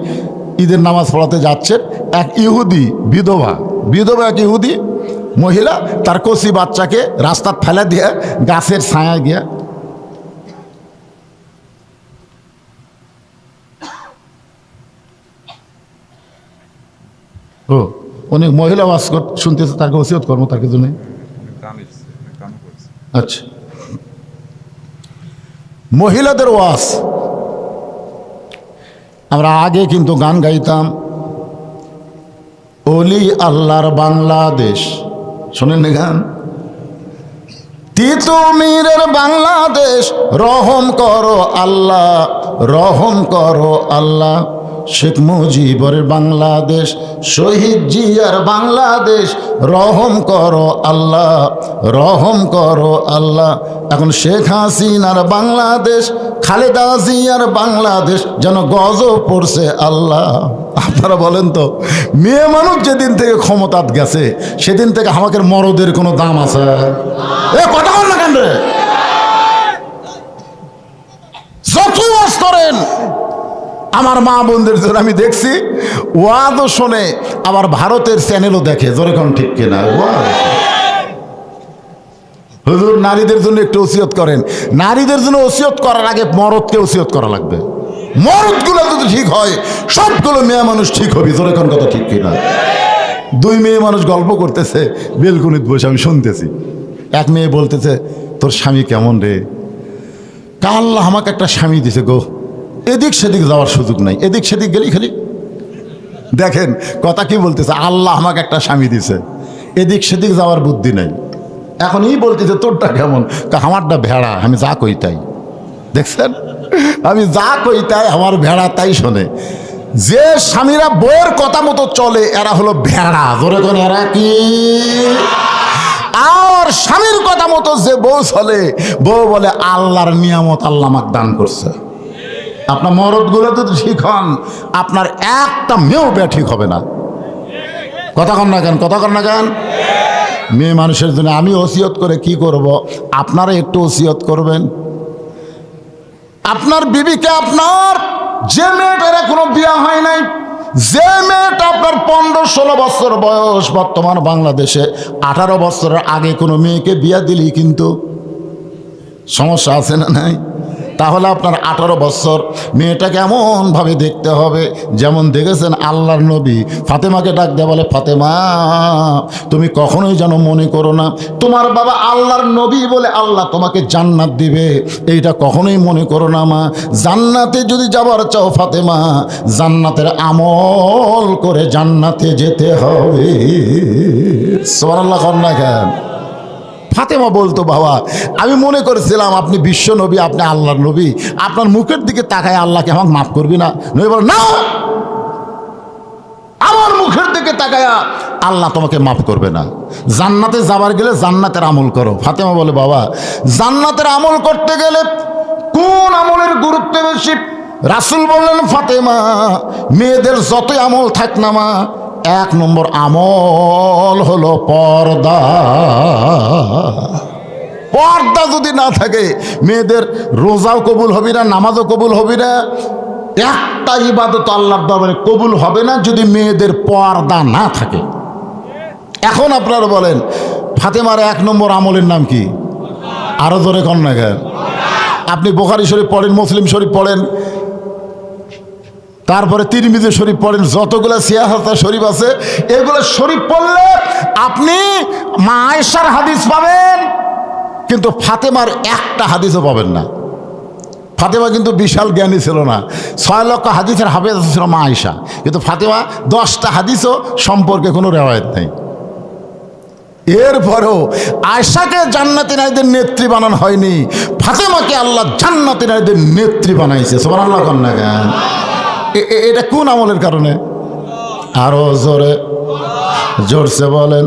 ঈদের নামাজ পড়াতে যাচ্ছেন, এক ইহুদি বিধবা এক ইহুদি মহিলা তার কচি বাচ্চাকে রাস্তা ফেলে দিয়ে গাছের ছায়া গিয়া অনেক মহিলা ওয়াজ শুনতেছে, তাকে ওসিয়ত কর্ম তার কিছু নেই। আচ্ছা, মহিলাদের ওয়াজ আমরা আগে কিন্তু গান গাইতাম, ওলি আল্লাহর বাংলাদেশ, শোনেন না গান? তিতুমিরের বাংলাদেশ রহম করো আল্লাহ, রহম করো আল্লাহ। শেখ মুজিবরের বাংলাদেশ, শহীদ জিয়ার বাংলাদেশ রহম করো আল্লাহ, রহম করো আল্লাহ। এখন শেখ হাসিনার বাংলাদেশ, খালেদা জিয়ার বাংলাদেশ যেন গজব পড়ছে আল্লাহ। আপনারা বলেন তো, মেয়ে মানুষ যেদিন থেকে ক্ষমতাত গেছে সেদিন থেকে আমাদের মরদের কোনো দাম আছে? এ কথা বল না কেন রে? যত ওয়াজ করেন আমার মা বোনদের জন্য আমি দেখছি ওয়াজও শোনে, আবার ভারতের চ্যানেলও দেখে। যেরকম ঠিক কিনা? হুজুর নারীদের জন্য একটু ওসিয়ত করেন। নারীদের জন্য ওসিয়ত করার আগে মরদকে ওসিয়ত করা লাগবে। মরদগুলো যদি ঠিক হয় সবগুলো মেয়ে মানুষ ঠিক হবে। যেরকম কথা ঠিক কিনা? দুই মেয়ে মানুষ গল্প করতেছে বেলকুনিত বসে, আমি শুনতেছি। এক মেয়ে বলতেছে, তোর স্বামী কেমন রে? আল্লাহ আমাকে একটা স্বামী দিছে গো, এদিক সেদিক যাওয়ার সুযোগ নাই, এদিক সেদিক গেলেই খালি। দেখেন কথা কি বলতেছে, আল্লাহ আমাকে একটা স্বামী দিছে, এদিক সেদিক যাওয়ার বুদ্ধি নাই। এখন এই বলতেছে তোরটা কেমন? আমারটা ভেড়া, আমি যা কই তাই। দেখছেন, আমি যা কই তাই আমার ভেড়া তাই শোনে। যে স্বামীরা বউয়ের কথা মতো চলে এরা হলো ভেড়া। জোরে কোন এরা কি? আর স্বামীর কথা মতো যে বউ চলে, বউ বলে আল্লাহর নিয়ামত আল্লাহ আমাকে দান করছে। আপনার মরদগুলো যদি ঠিক হন আপনার একটা মেয়েও বে ঠিক হবে না। কথা কন না কেন? কথা কন না কেন? মেয়ে মানুষের জন্য আমি ওসিয়ত করে কি করব, আপনারা একটু ওসিয়ত করবেন। আপনার বিবিকে, আপনার যে মেয়েটার এখনো বিয়া হয় নাই, যে মেয়েটা আপনার 15-16 বছর বয়স, বর্তমান বাংলাদেশে 18 বছরের আগে কোনো মেয়েকে বিয়া দিলেই কিন্তু সমস্যা আছে না নাই? তাহলে আপনার 18 বছর মেয়েটাকে এমনভাবে দেখতে হবে যেমন দেখেছেন আল্লাহর নবী। ফাতেমাকে ডাক দেয়া বলে, ফাতেমা তুমি কখনোই যেন মনে করো না তোমার বাবা আল্লাহর নবী বলে আল্লাহ তোমাকে জান্নাত দিবে, এইটা কখনোই মনে করো না মা। জান্নাতে যদি যাবার চাও ফাতেমা, জান্নাতের আমল করে জান্নাতে যেতে হবে। সুবহানাল্লাহ কন্যা খান। ফাতেমা বলতো, বাবা আমি মনে করেছিলাম আপনি বিশ্ব নবী, আপনি আল্লাহর নবী, আপনার মুখের দিকে তাকায় আল্লাহকে আমাকে মাফ করবি না? নবী বলে, না, আমার মুখের দিকে তাকায়া আল্লাহ তোমাকে মাফ করবে না। জান্নাতে যাবার গেলে জান্নাতের আমল করো। ফাতেমা বলে, বাবা জান্নাতের আমল করতে গেলে কোন আমলের গুরুত্ব বেশি? রাসূল বললেন, ফাতেমা মেয়েদের যতই আমল থাক না মা, 1 নম্বর আমল হলো পর্দা। পর্দা যদি না থাকে মেয়েদের রোজাও কবুল হবে না, নামাজও কবুল হবে না, একটা ইবাদত আল্লাহর দরবারে কবুল হবে না যদি মেয়েদের পর্দা না থাকে। এখন আপনারা বলেন ফাতেমার 1 নম্বর আমলের নাম কি? আরো জোরে কন্যা গান। আপনি বুখারী শরীফ পড়েন, মুসলিম শরীফ পড়েন, তারপরে তিরমিজি শরীফ পড়েন, যতগুলো সিয়াহা শরীফ আছে এগুলো শরীফ পড়লে আপনি মা আয়েশার হাদিস পাবেন, কিন্তু ফাতেমার একটা হাদিসও পাবেন না। ফাতেমা কিন্তু বিশাল জ্ঞানী ছিল না, 6 লক্ষ হাদিসের হাফেজ ছিল মা আয়েশা, কিন্তু ফাতেমা 10টা হাদিসও সম্পর্কে কোনো রেওয়ায়েত নেই। এরপরেও আয়েশাকে জান্নাতি নারীদের নেত্রী বানানো হয়নি, ফাতেমাকে আল্লাহ জান্নাতি নারীদের নেত্রী বানাইছে। সুবহানাল্লাহ কন্যা গান। এটা কোন আমলের কারণে? আরো জোরে জোরসে বলেন।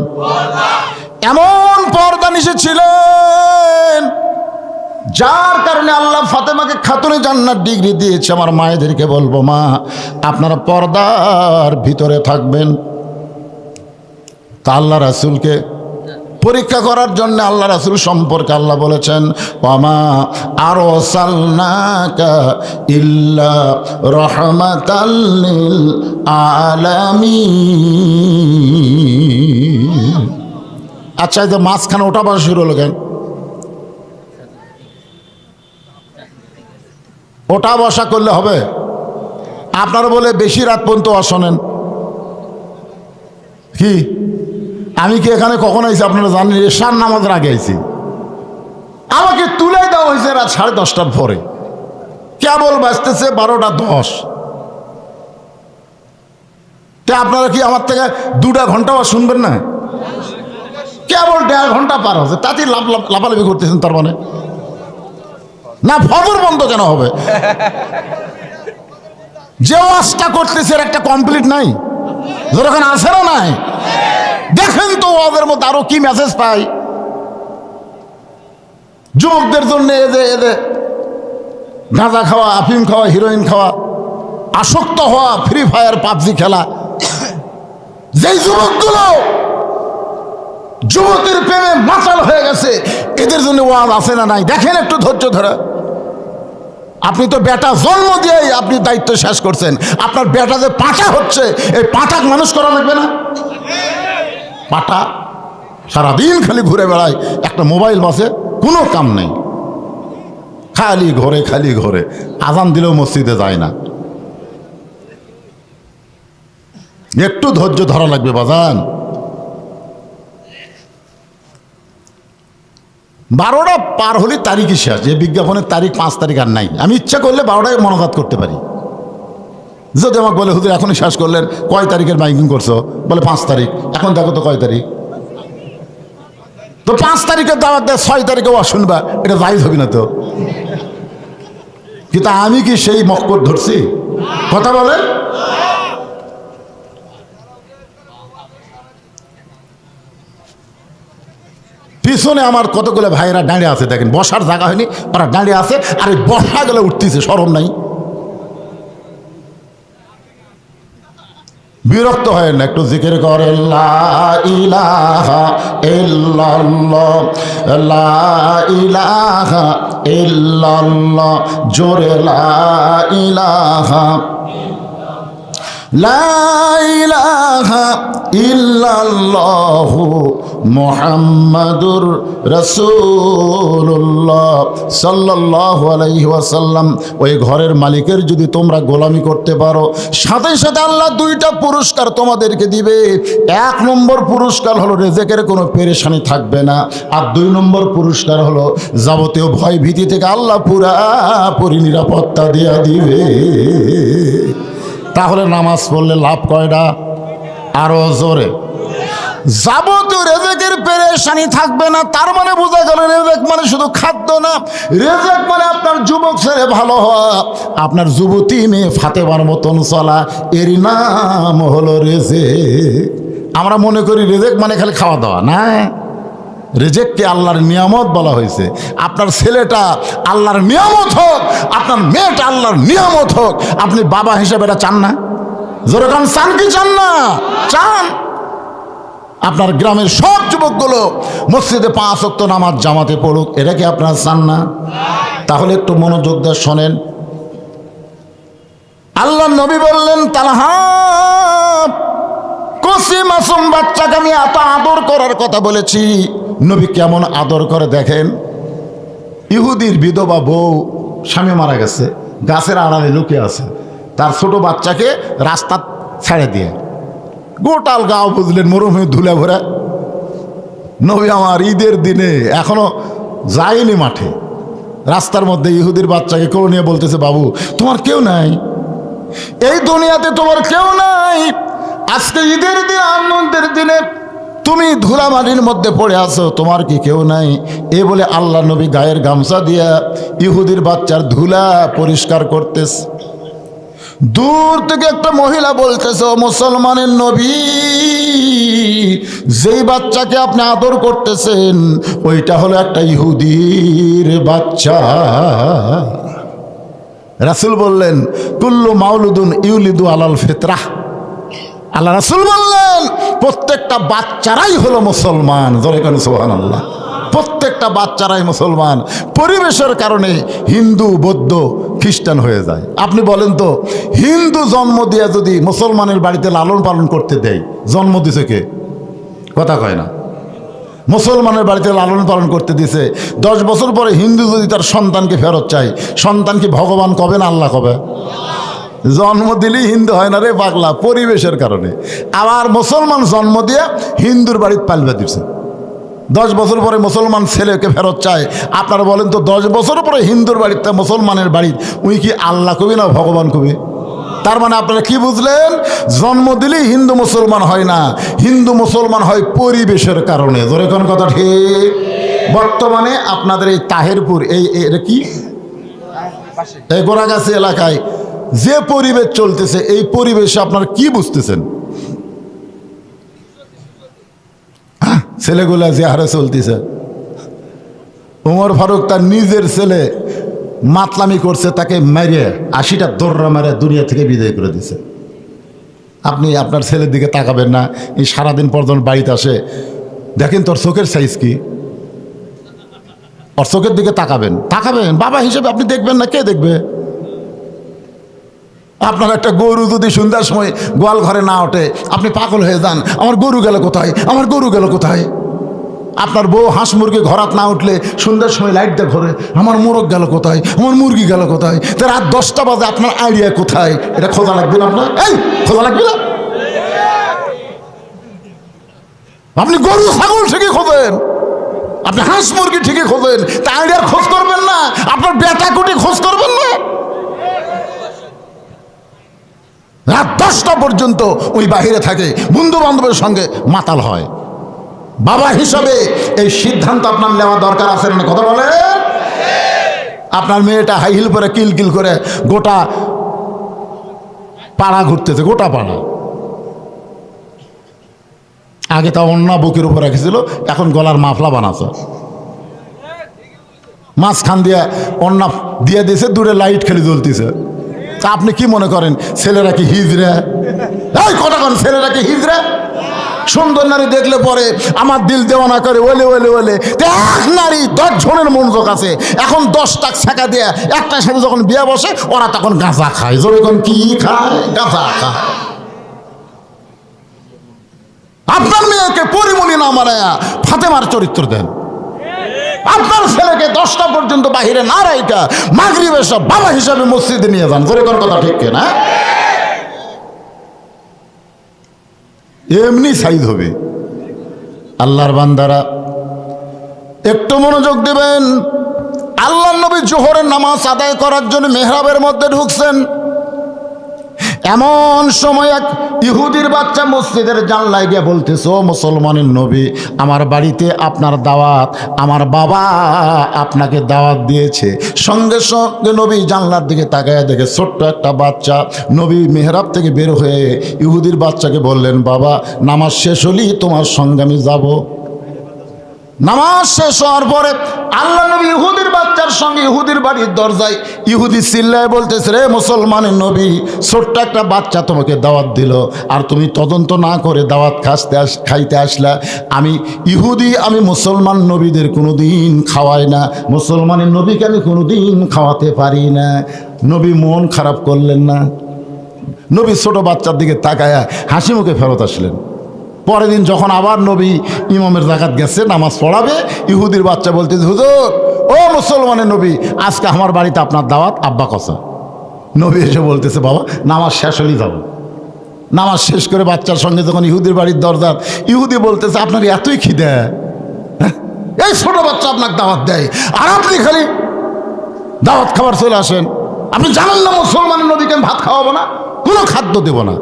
এমন পর্দা নিষেধ ছিলেন যার কারণে আল্লাহ ফাতেমাকে খাতুনে জান্নাত ডিগ্রি দিয়েছে। আমার মায়েদেরকে বলবো, মা আপনারা পর্দার ভিতরে থাকবেন। তা আল্লাহ রাসূলকে পরীক্ষা করার জন্য আল্লাহ রাসূল সম্পর্কে আল্লাহ বলেছেন, ওয়ামা আরসালনাকা ইল্লা রাহমাতাল লিল আলামিন। আচ্ছা, এই যে মাঝখানে ওটা বসা শুরু হলো কেন? ওটা বসা করলে হবে? আপনারা বলে বেশি রাত পর্যন্ত শোনেন কি? আমি কি এখানে কখন আইছি আপনারা জানেন? এশার নামাজের আগে আইছি। আমাকে তুলে দেওয়া হয়েছে রাত 10:30টার পরে, কেবল বাজতেছে 12:10। তা আপনারা কি আমার থেকে 2 ঘন্টা শুনবেন না? কেবল 1.5 ঘন্টা পার হচ্ছে, তাতেই লাফালাফি করতেছেন। তার মানে না, ফজর বন্ধ কেন হবে? যে ওয়াজটা করতেছে একটা কমপ্লিট নাই, যেরকম আছে না নাই? দেখেন তো ওদের মধ্যে আরো কি মেসেজ পাই যুবকদের জন্য। এদের গাঁজা খাওয়া, আফিম খাওয়া, হিরোইন খাওয়া, আসক্ত হওয়া, ফ্রি ফায়ার, পাবজি খেলা। যেই যুবকগুলো যুবকের প্রেমে মাতাল হয়ে গেছে, এদের জন্য ওয়াজ আছে না নাই? দেখেন একটু ধৈর্য ধরে। আপনি তো বেটা জন্ম দিয়েই আপনি দায়িত্ব শেষ করছেন। আপনার বেটা যে পাঁঠা হচ্ছে, এই পাঁঠাক মানুষ করা লাগবে না? পাটা সারাদিন খালি ঘুরে বেড়ায়, একটা মোবাইল বাসে, কোনো কাম নেই, খালি ঘরে খালি ঘরে। আজান দিলেও মসজিদে যায় না। একটু ধৈর্য ধরা লাগবে বাজান। 12টা পার হলে তারিখই শেষ। যে বিজ্ঞাপনের তারিখ 5 তারিখ আর নাই। আমি ইচ্ছা করলে 12টায় মনোজাত করতে পারি। যদি আমাকে বলে, হুজুর এখনই শেষ করলেন, কয় তারিখের মাইকিং করছো? বলে 5 তারিখ। এখন দেখো তো কয় তারিখ? তো 5 তারিখের দাওয়াত দেয়, 6 তারিখে ওয়াজ শুনবা, এটা জায়েজ হবে না তো? কিন্তু আমি কি সেই মক্কর ধরছি? কথা বলে। পিছনে আমার কতগুলো ভাইয়েরা দাঁড়িয়ে আছে, দেখেন বসার জায়গা হয়নি, ওরা দাঁড়িয়ে আছে, আর এই বসা গেলে উঠতেছে, শরম নাই? বিরক্ত হয় না? একটু জিকির করে, লা ইলাহা ইল্লাল্লাহ, লা ইলাহা ইল্লাল্লাহ, জোরে লা ইলাহা লা ইলাহা ইল্লাল্লাহু মুহাম্মাদুর রাসূলুল্লাহ সাল্লাল্লাহু আলাইহি ওয়াসাল্লাম। ওই ঘরের মালিকের যদি তোমরা গোলামি করতে পারো, সাথে সাথে আল্লাহ দুইটা পুরস্কার তোমাদেরকে দিবে। এক নম্বর পুরস্কার হলো রিজিকের কোনো পেরেশানি থাকবে না, আর দুই নম্বর পুরস্কার হলো যাবতীয় ভয় ভীতি থেকে আল্লাহ পুরাপুরি নিরাপত্তা দিয়া দিবে। তাহলে নামাজ পড়লে লাভ কয়টা? আরো জোরে। যাবতীয় রেজেকের পেরেশানি থাকবে না, তার মানে বোঝা গেল রেজেক মানে শুধু খাদ্য না। রেজেক মানে আপনার যুবক ছেলে ভালো হওয়া, আপনার যুবতী মেয়ে ফাতেমার মতন চলা, এরই নাম হলো রেজেক। আমরা মনে করি রেজেক মানে খালি খাওয়া দাওয়া, না, রেজেককে আল্লাহর নিয়ামত বলা হয়েছে। আপনার ছেলেটা আল্লাহর নিয়ামত হোক, আপনার মেয়েটা আল্লাহর নিয়ামত হোক। আপনি বাবা হিসেবে এটা চান না? জোরে কান, চান কি চান না? চান। আপনার গ্রামের সব যুবকগুলো মসজিদে 5 ওয়াক্ত নামাজ জামাতে পড়ুক, এটা কি আপনারা চান না? তাহলে একটু মনোযোগ দিয়ে শোনেন। আল্লাহ নবী বললেন, তালহা কসি মাসুম বাচ্চাকে আমি এত আদর করার কথা বলেছি। নবী কেমন আদর করে দেখেন। ইহুদির বিধবা বউ, স্বামী মারা গেছে, গাছের আড়ালে লুকিয়ে আছে, তার ছোট বাচ্চাকে রাস্তা ছেড়ে দিয়ে গোটাল গাও বুঝলেন মরুভূমি ধুলে ভরে। নবী আমার ঈদের দিনে এখনো যায়নি মাঠে, রাস্তার মধ্যে ইহুদির বাচ্চাকে কোলে নিয়ে বলতেছে, বাবু তোমার কেউ নাই, এই দুনিয়াতে তোমার কেউ নাই, আজকে ঈদের দিন, আনন্দের দিনে তুমি ধুলা মাটির মধ্যে পড়ে আছো, তোমার কি কেউ নাই? এ বলে আল্লাহ নবী গায়ের গামছা দিয়া ইহুদির বাচ্চার ধুলা পরিষ্কার করতেছে। দূর থেকে একটা মহিলা বলতেছে, ও মুসলমানের নবী, যেই বাচ্চাকে আপনি আদর করতেছেন ওইটা হলো একটা ইহুদির বাচ্চা। রাসূল বললেন, কুল্লু মাউলুদুন ইউলিদু আলাল ফিতরাহ। আল্লাহ রাসূল বললেন, প্রত্যেকটা বাচ্চারাই হলো মুসলমান। জোরে কেন সুবহানাল্লাহ। প্রত্যেকটা বাচ্চারাই মুসলমান। পরিবেশের কারণে হিন্দু, বৌদ্ধ, খ্রিস্টান হয়ে যায়। আপনি বলেন তো, হিন্দু জন্ম দিয়ে যদি মুসলমানের বাড়িতে লালন পালন করতে দেয়, জন্ম দিছে কে? কথা কয় না। মুসলমানের বাড়িতে লালন পালন করতে দিছে, 10 বছর পরে হিন্দু যদি তার সন্তানকে ফেরত চায়, সন্তান কি ভগবান কবে না আল্লাহ কবে? জন্ম দিলেই হিন্দু হয় না রে পাগলা, পরিবেশের কারণে। আবার মুসলমান জন্ম দিয়ে হিন্দুর বাড়িতে পালবে দিচ্ছে, 10 বছর পরে মুসলমান ছেলেকে ফেরত চায়। আপনারা বলেন তো, 10 বছর পরে হিন্দুর বাড়িতে মুসলমানের বাড়ি, উই কি আল্লাহ কবি না ভগবান কবি? তার মানে আপনারা কি বুঝলেন? জন্ম দিলেই হিন্দু মুসলমান হয় না, হিন্দু মুসলমান হয় পরিবেশের কারণে। জোরে কোন কথা ঠিক? বর্তমানে আপনাদের এই তাহেরপুর, এটা কি, এই গোড়াগাছি এলাকায় যে পরিবেশ চলতেছে, এই পরিবেশে আপনারা কি বুঝতেছেন? ছেলেগুলা যে হারে চলতেছে, ওমর ফারুক তার নিজের ছেলে মাতলামি করছে, তাকে মেরে 80টা দৌড়া মেরে দুনিয়া থেকে বিদায় করে দিছে। আপনি আপনার ছেলের দিকে তাকাবেন না, এই সারাদিন পর যখন বাড়িতে আসে, দেখেন তোর চোখের সাইজ কি, ওর চোখের দিকে তাকাবেন, বাবা হিসেবে আপনি দেখবেন না, কে দেখবে? আপনার একটা গরু যদি সন্ধ্যার সময় গোয়াল ঘরে না ওঠে, আপনি পাগল হয়ে যান, আমার গরু গেল কোথায়, আমার গরু গেল কোথায়? আপনার বউ হাঁস মুরগি ঘরাত না উঠলে সন্ধ্যার সময় লাইট দেয় ঘরে, আমার মোরগ গেল কোথায়, আমার মুরগি গেল কোথায়? তো রাত 10টা বাজে আপনার আইডিয়া কোথায়? এটা খোঁজা লাগবে না আপনার? এই খোঁজা লাগবে না? আপনি গরু ছাগল ঠিকই খোঁজেন, আপনি হাঁস মুরগি ঠিকই খোঁজেন, তা আইডিয়ার খোঁজ করবেন না? আপনার বেটা কুটি খোঁজ করবেন না? রাত 10টা পর্যন্ত ওই বাহিরে থাকে, বন্ধু বান্ধবের সঙ্গে মাতাল হয়। বাবা হিসাবে এই সিদ্ধান্ত আপনার নেওয়া দরকার আছে না? কথা বলে। আপনার মেয়েটা হাই হিল পরে কিলকিল করে গোটা পাড়া ঘুরতেছে, গোটা পাড়া। আগে তা অন্য বুকের উপর রেখেছিল, এখন গলার মাফলা বানাচ্ছে, মাঝখান দিয়ে অন্য দিয়ে দিয়েছে, দূরে লাইট খেলে জ্বলতেছে। তা আপনি কি মনে করেন ছেলেরা কি হিজড়া? এই কথা কন, ছেলেরা কি হিজড়া? সুন্দর নারী দেখলে পরে আমার দিল দেওয়ানা করে, ওলে ওলে ওলে। এক নারী 10 জনের মনোযোগ আছে, এখন 10 টাকা ছেঁকা দিয়ে একটার সাথে যখন বিয়ে বসে, ওরা তখন গাঁজা খায়। যখন কি খায়? গাঁজা খায়। আপনার মেয়েকে পরিমণি না বানায়া ফাতেমার চরিত্র দেন। আপনার ছেলেকে 10টা পর্যন্ত বাহিরে না রাইকা মাগরিবে সব বাবা হিসাবে মসজিদে নিয়ে যান। জোরে কোন কথা ঠিক না? এমনি সাইজ হবে। আল্লাহর বান্দারা একটু মনোযোগ দেবেন। আল্লাহর নবী জোহরের নামাজ আদায় করার জন্য মেহরাবের মধ্যে ঢুকছেন। এমন সময় এক ইহুদির বাচ্চা মসজিদের জানলায় গিয়ে বলতেছে, ও মুসলমানের নবী, আমার বাড়িতে আপনার দাওয়াত, আমার বাবা আপনাকে দাওয়াত দিয়েছে। সঙ্গে সঙ্গে নবী জানলার দিকে তাকায় দেখে ছোট্ট একটা বাচ্চা। নবী মেহরাব থেকে বের হয়ে ইহুদির বাচ্চাকে বললেন, বাবা নামাজ শেষ হলেই তোমার সঙ্গে আমি যাব। নামাজ শেষ হওয়ার পরে আল্লাহ নবী ইহুদির বাচ্চার সঙ্গে ইহুদির বাড়ির দরজায় ইহুদি চিল্লায় বলতেছে, রে মুসলমানের নবী, ছোট্ট একটা বাচ্চা তোমাকে দাওয়াত দিল আর তুমি তদন্ত না করে দাওয়াত খাইতে আসলা। আমি ইহুদি, আমি মুসলমান নবীদের কোনোদিন খাওয়াই না, মুসলমানের নবীকে আমি কোনোদিন খাওয়াতে পারি না। নবী মন খারাপ করলেন না। নবী ছোট বাচ্চার দিকে তাকায়া হাসি মুখে ফেরত আসলেন। পরের দিন যখন আবার নবী ইমামের জাকাত গেছে, নামাজ পড়াবে, ইহুদির বাচ্চা বলতেছে, হুজুর ও মুসলমানের নবী, আজকে আমার বাড়িতে আপনার দাওয়াত, আব্বা কসা। নবী এসে বলতেছে, বাবা নামাজ শেষ হলেই যাব। নামাজ শেষ করে বাচ্চার সঙ্গে যখন ইহুদির বাড়ির দরজা, ইহুদি বলতেছে, আপনার এতই খিদে, এই ছোট বাচ্চা আপনাকে দাওয়াত দেয় আর আপনি খালি দাওয়াত খাবার চলে আসেন। আপনি জানেন না মুসলমানের নবীকে আমি ভাত খাওয়াবো না, কোনো খাদ্য দেব না।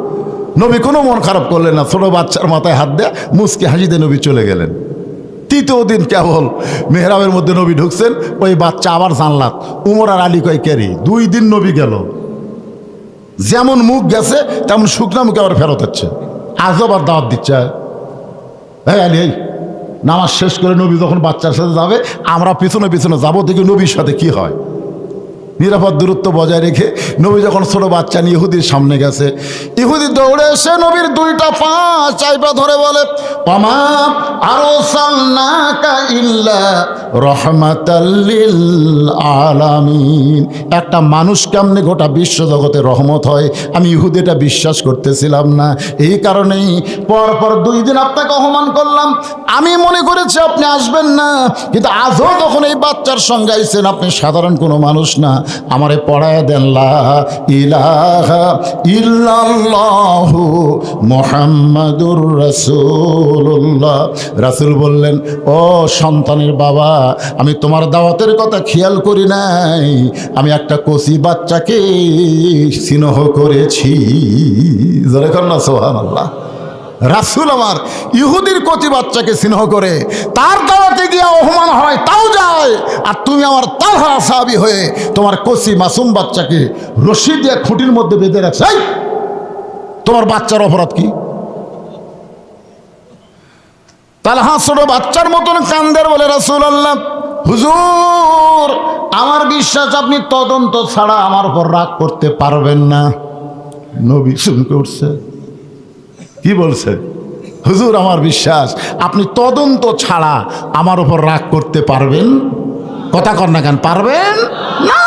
নবী কোনো মন খারাপ করলেন না, ছোট বাচ্চার মাথায় হাত দেয়া মুচকি হাসিতে নবী চলে গেলেন। তৃতীয় দিন কেবল মেহরাবের মধ্যে নবী ঢুকছেন, ওই বাচ্চা আবার জানলাত। উমর আর আলী কয়, কেরি 2 দিন নবী গেল, যেমন মুখ গেছে তেমন শুকনা মুখে আবার ফেরত হচ্ছে, আজও আবার দাওয়াত দিচ্ছে। হ্যাঁ আলী, এই নামাজ শেষ করে নবী যখন বাচ্চার সাথে যাবে, আমরা পিছনে পিছনে যাবো, দেখি নবীর সাথে কি হয়। নিরাপদ দূরত্ব বজায় রেখে নবী যখন ছোট বাচ্চা নিয়ে ইহুদির সামনে গেছে, ইহুদি দৌড়ে এসে নবীর 2টা পা চাইপা ধরে বলে, ওমা আরসালনাকা ইল্লা রাহমাতাল লিল আলামিন। একটা মানুষ কেমনে গোটা বিশ্ব জগতে রহমত হয়, আমি ইহুদিটা বিশ্বাস করতেছিলাম না। এই কারণেই পরপর 2 দিন আপনাকে অপমান করলাম। আমি মনে করেছি আপনি আসবেন না, কিন্তু আজও যখন এই বাচ্চার সঙ্গে আইছেন, আপনি সাধারণ কোনো মানুষ না। আমারে পড়ায় দেন, লা ইলাহা ইল্লাল্লাহু মুহাম্মাদুর রাসূলুল্লাহ। রাসূল বললেন, ও সন্তানের বাবা, আমি তোমার দাওয়াতের কথা খেয়াল করি নাই, আমি একটা কচি বাচ্চাকে স্নেহ করেছি। জোরে কর না সুবহানাল্লাহ। রাসূল আমার ইহুদির কচি বাচ্চাকে স্নেহ করে, তার দাওয়াতে গিয়ে অপমান হয় তাও যায়, আর তুমি আমার তালহা সাহাবী হয়ে তোমার কচি মাসুম বাচ্চাকে রশি দিয়ে খুঁটির মধ্যে বেঁধে রাখছ। তোমার বাচ্চার অপরাধ কি? তালহা ছোট বাচ্চার মতন কান্দের, বলে রাসূলুল্লাহ, হুজুর আমার বিশ্বাস আপনি তদন্ত ছাড়া আমার উপর রাগ করতে পারবেন না। নবী শুনতে উঠছে, কি বলছে? হুজুর আমার বিশ্বাস আপনি তদন্ত ছাড়া আমার উপর রাগ করতে পারবেন, কথা কর না কেন, পারবেন না।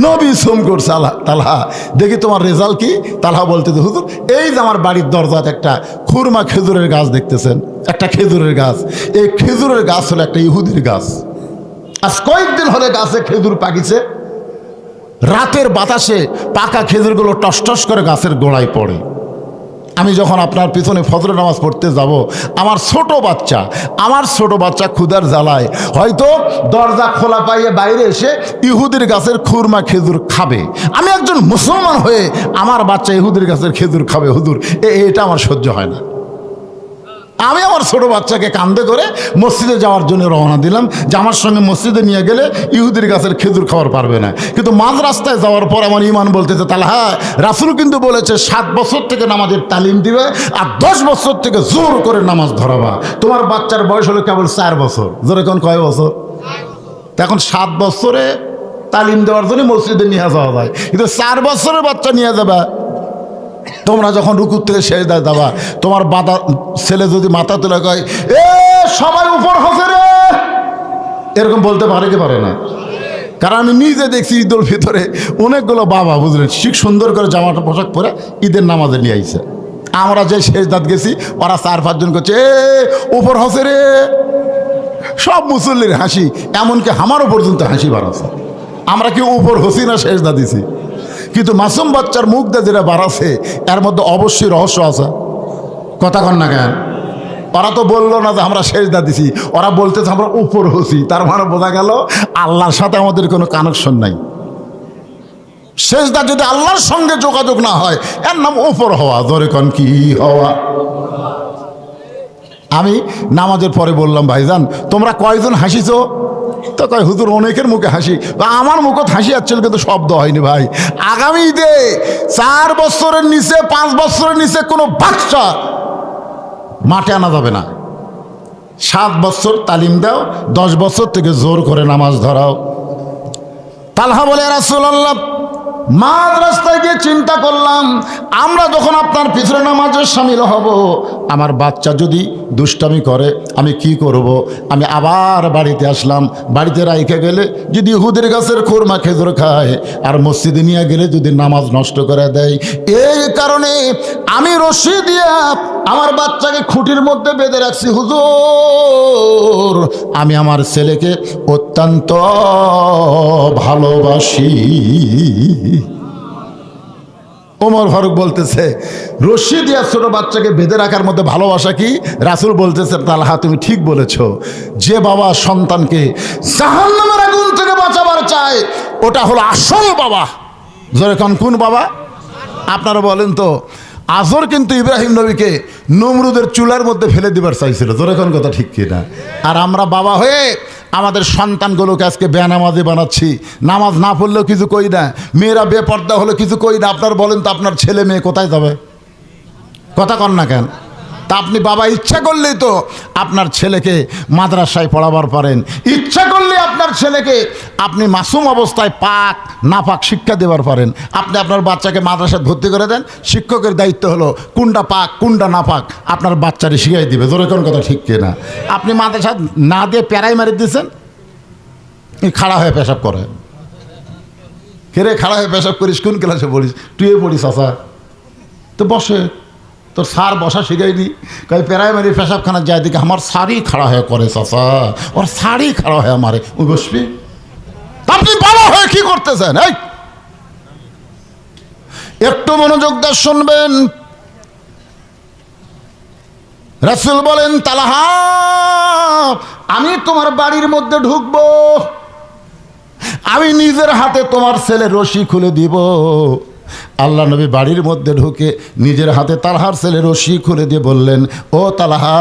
নবী সুম করছে, তালহা দেখি তোমার রেজাল্ট কি? তালহা বলতে, হুজুর এই যে আমার বাড়ির দরজাতে একটা খুরমা খেজুরের গাছ দেখতেছেন, একটা খেজুরের গাছ। এই খেজুরের গাছ হলো একটা ইহুদির গাছ। আজ কয়েকদিন হলে গাছে খেজুর পাকিছে, রাতের বাতাসে পাকা খেজুরগুলো টস টস করে গাছের গোড়ায় পড়ে। আমি যখন আপনার পিছনে ফজরের নামাজ পড়তে যাব, আমার ছোট বাচ্চা ক্ষুধার জ্বালায় হয়তো দরজা খোলা পাইয়ে বাইরে এসে ইহুদির গাছের খুরমা খেজুর খাবে। আমি একজন মুসলমান হয়ে আমার বাচ্চা ইহুদির গাছের খেজুর খাবে, হুজুর এটা আমার সহ্য হয় না। আমি আমার ছোট বাচ্চাকে কান্দে করে মসজিদে যাওয়ার জন্য রওনা দিলাম, যে আমার সঙ্গে মসজিদে নিয়ে গেলে ইহুদির গাছের খেজুর খাওয়ার পারবে না। কিন্তু মাঝ রাস্তায় যাওয়ার পর আমার ইমান বলতেছে, তালহা রাসূল কিন্তু বলেছে 7 বছর থেকে নামাজের তালিম দিবে আর 10 বছর থেকে জোর করে নামাজ ধরাবা। তোমার বাচ্চার বয়স হলো কেবল 4 বছর। জোরে কোন কয় বছর? এখন 7 বছরে তালিম দেওয়ার জন্য মসজিদে নিয়ে যাওয়া যায়, কিন্তু 4 বছরের বাচ্চা নিয়ে যাবা। তোমরা যখন রুকুর থেকে সেজদায় যাবা, তোমার ছেলে যদি মাথা তুলে কয়, এ সবাই উপর হসে রে, এরকম বলতে পারে কি পারে না? কারণ আমি নিজে দেখছি ঈদের ভিতরে অনেকগুলো বাবা, বুঝলেন, ঠিক সুন্দর করে জামাটা পোশাক পরে ঈদের নামাজে নিয়ে আইছে। আমরা যে সেজদাত গেছি ওরা 4-5 জন করছে এ উপর হসে রে, সব মুসল্লির হাসি, এমনকি আমারও পর্যন্ত হাসি বাড়াচ্ছে। আমরা কি উপর হসি না সেজদা দিছি? কিন্তু মাসুম বাচ্চার মুখ দিয়ে যেটা বাড়াছে এর মধ্যে অবশ্যই রহস্য আছে। কথা কন না কেন? ওরা তো বললো না যে আমরা সেজদা দিছি, ওরা বলতেছে আমরা উপর হসি। তার মানে বোঝা গেল আল্লাহর সাথে আমাদের কোনো কানেকশন নাই। সেজদা যদি আল্লাহর সঙ্গে যোগাযোগ না হয় এর নাম উপর হওয়া। ধরে কন কি হওয়া? আমি নামাজের পরে বললাম ভাইজান তোমরা কয়জন হাসিছো? তো কয় হুজুর অনেকের মুখে হাসি, আমার মুখে হাসি আসছিল কিন্তু শব্দ হয়নি। ভাই আগামী ঈদে 4 বছরের নিচে 5 বছরের নিচে কোনো বাচ্চা মাঠে আনা যাবে না। 7 বছর তালিম দাও, 10 বছর থেকে জোর করে নামাজ ধরাও। তালহা বলে রাসূলুল্লাহ মাঝ রাস্তায় গিয়ে চিন্তা করলাম আমরা যখন আপনার পিছনে নামাজের শামিল হব, আমার বাচ্চা যদি দুষ্টামি করে আমি কি করব? আমি আবার বাড়িতে আসলাম, বাড়িতে রাইখে গেলে যদি ইহুদের গাছের খুরমা খেজুর খায় আর মসজিদে নিয়ে গেলে যদি নামাজ নষ্ট করে দেয়, এই কারণে আমি রশি দিয়ে আমার বাচ্চাকে খুঁটির মধ্যে বেঁধে রাখছি। হুজুর আমি আমার ছেলেকে অত্যন্ত ভালোবাসি। ওমর ফারুক বলতেছে রশি দিয়া ছোট বাচ্চাকে বেঁধে রাখার মধ্যে ভালোবাসা কি? রাসূল বলতেছে তালহা তুমি ঠিক বলেছ, যে বাবা সন্তানকে জাহান্নামের আগুন থেকে বাঁচাবার চায় ওটা হলো আসল বাবা। জোরে কোন বাবা? আপনারা বলেন তো আজর কিন্তু ইব্রাহিম নবীকে নমরুদের চুলার মধ্যে ফেলে দিবার চাইছিল। জোরে কোন কথা ঠিক কিনা? আর আমরা বাবা হয়ে আমাদের সন্তানগুলোকে আজকে বেনামাজি বানাচ্ছি, নামাজ না পড়লেও কিছু কই না, মেয়েরা বেপর্দা হলে কিছু কই না। আপনার বলেন তো আপনার ছেলে মেয়ে কোথায় যাবে? কথা কন না কেন? তা আপনি বাবা ইচ্ছা করলেই তো আপনার ছেলেকে মাদ্রাসায় পড়াবার পারেন, ইচ্ছা করলে আপনার ছেলেকে আপনি মাসুম অবস্থায় পাক নাপাক শিক্ষা দেবার পারেন। আপনি আপনার বাচ্চাকে মাদ্রাসায় ভর্তি করে দেন, শিক্ষকের দায়িত্ব হলো কোনটা পাক কোনটা নাপাক আপনার বাচ্চারে শিখাই দিবে। জোরে কোন কথা ঠিক কিনা? আপনি মাদ্রাসা না দিয়ে প্যারাই মারি দিয়েছেন, খাড়া হয়ে পেশাব করে। কেরে খাড়া হয়ে পেশাব করিস? কোন ক্লাসে পড়িস? টুয়ে পড়িস আসা তো বসে, তোর সার বসা শিখাইনি। কই প্রাইমারি পেশাবখানা যায় দিকে আমার সারই খাড়া হয়ে করে চাচা, ওর সারই খাড়া হয়ে আমারে ওই বসবি। আপনি বাবা হয়ে কি করতেছেন? এই একটু মনোযোগ দিয়ে শুনবেন। রাসূল বলেন তালহা আমি তোমার বাড়ির মধ্যে ঢুকবো, আমি নিজের হাতে তোমার ছেলে রশি খুলে দিব। আল্লাহ নবী বাড়ির মধ্যে ঢুকে নিজের হাতে তালহার ছেলে রশি খুলে দিয়ে বললেন ও তালহা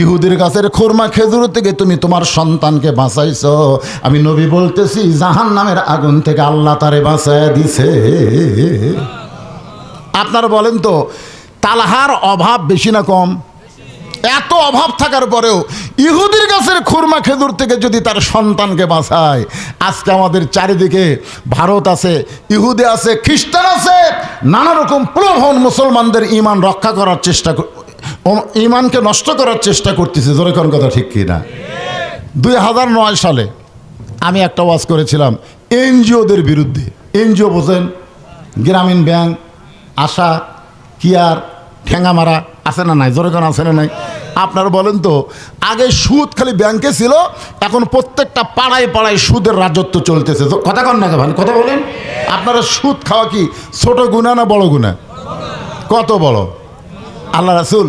ইহুদির গাছের খুরমা খেজুর থেকে তুমি তোমার সন্তানকে বাঁচাইছো, আমি নবী বলতেছি জাহান্নামের আগুন থেকে আল্লাহ তারে বাঁচায় দিছে। আপনারা বলেন তো তালহার অভাব বেশি না কম? এত অভাব থাকার পরেও ইহুদির গাছের খুরমা খেজুর থেকে যদি তার সন্তানকে বাঁচায়, আজকে আমাদের চারিদিকে ভারত আছে, ইহুদি আছে, খ্রিস্টান আছে, নানা রকম প্রলোভন মুসলমানদের ইমান রক্ষা করার চেষ্টা, ইমানকে নষ্ট করার চেষ্টা করতেছে। জোরে কোন কথা ঠিক কিনা? 2009 সালে আমি একটা ওয়াজ করেছিলাম এনজিওদের বিরুদ্ধে। এনজিও বোঝেন? গ্রামীণ ব্যাংক, আশা, কিয়ার, ঠেঙ্গামারা আছে না নাই? জোরে কোন আছে না নাই? আপনারা বলেন তো আগে সুদ খালি ব্যাংকে ছিল, এখন প্রত্যেকটা পাড়ায় পাড়ায় সুদের রাজত্ব চলতেছে। কথা কন না ভাই, কথা বলেন। আপনারা সুদ খাওয়া কি ছোট গুনাহ না বড় গুনাহ? কত বড়? আল্লাহ রাসূল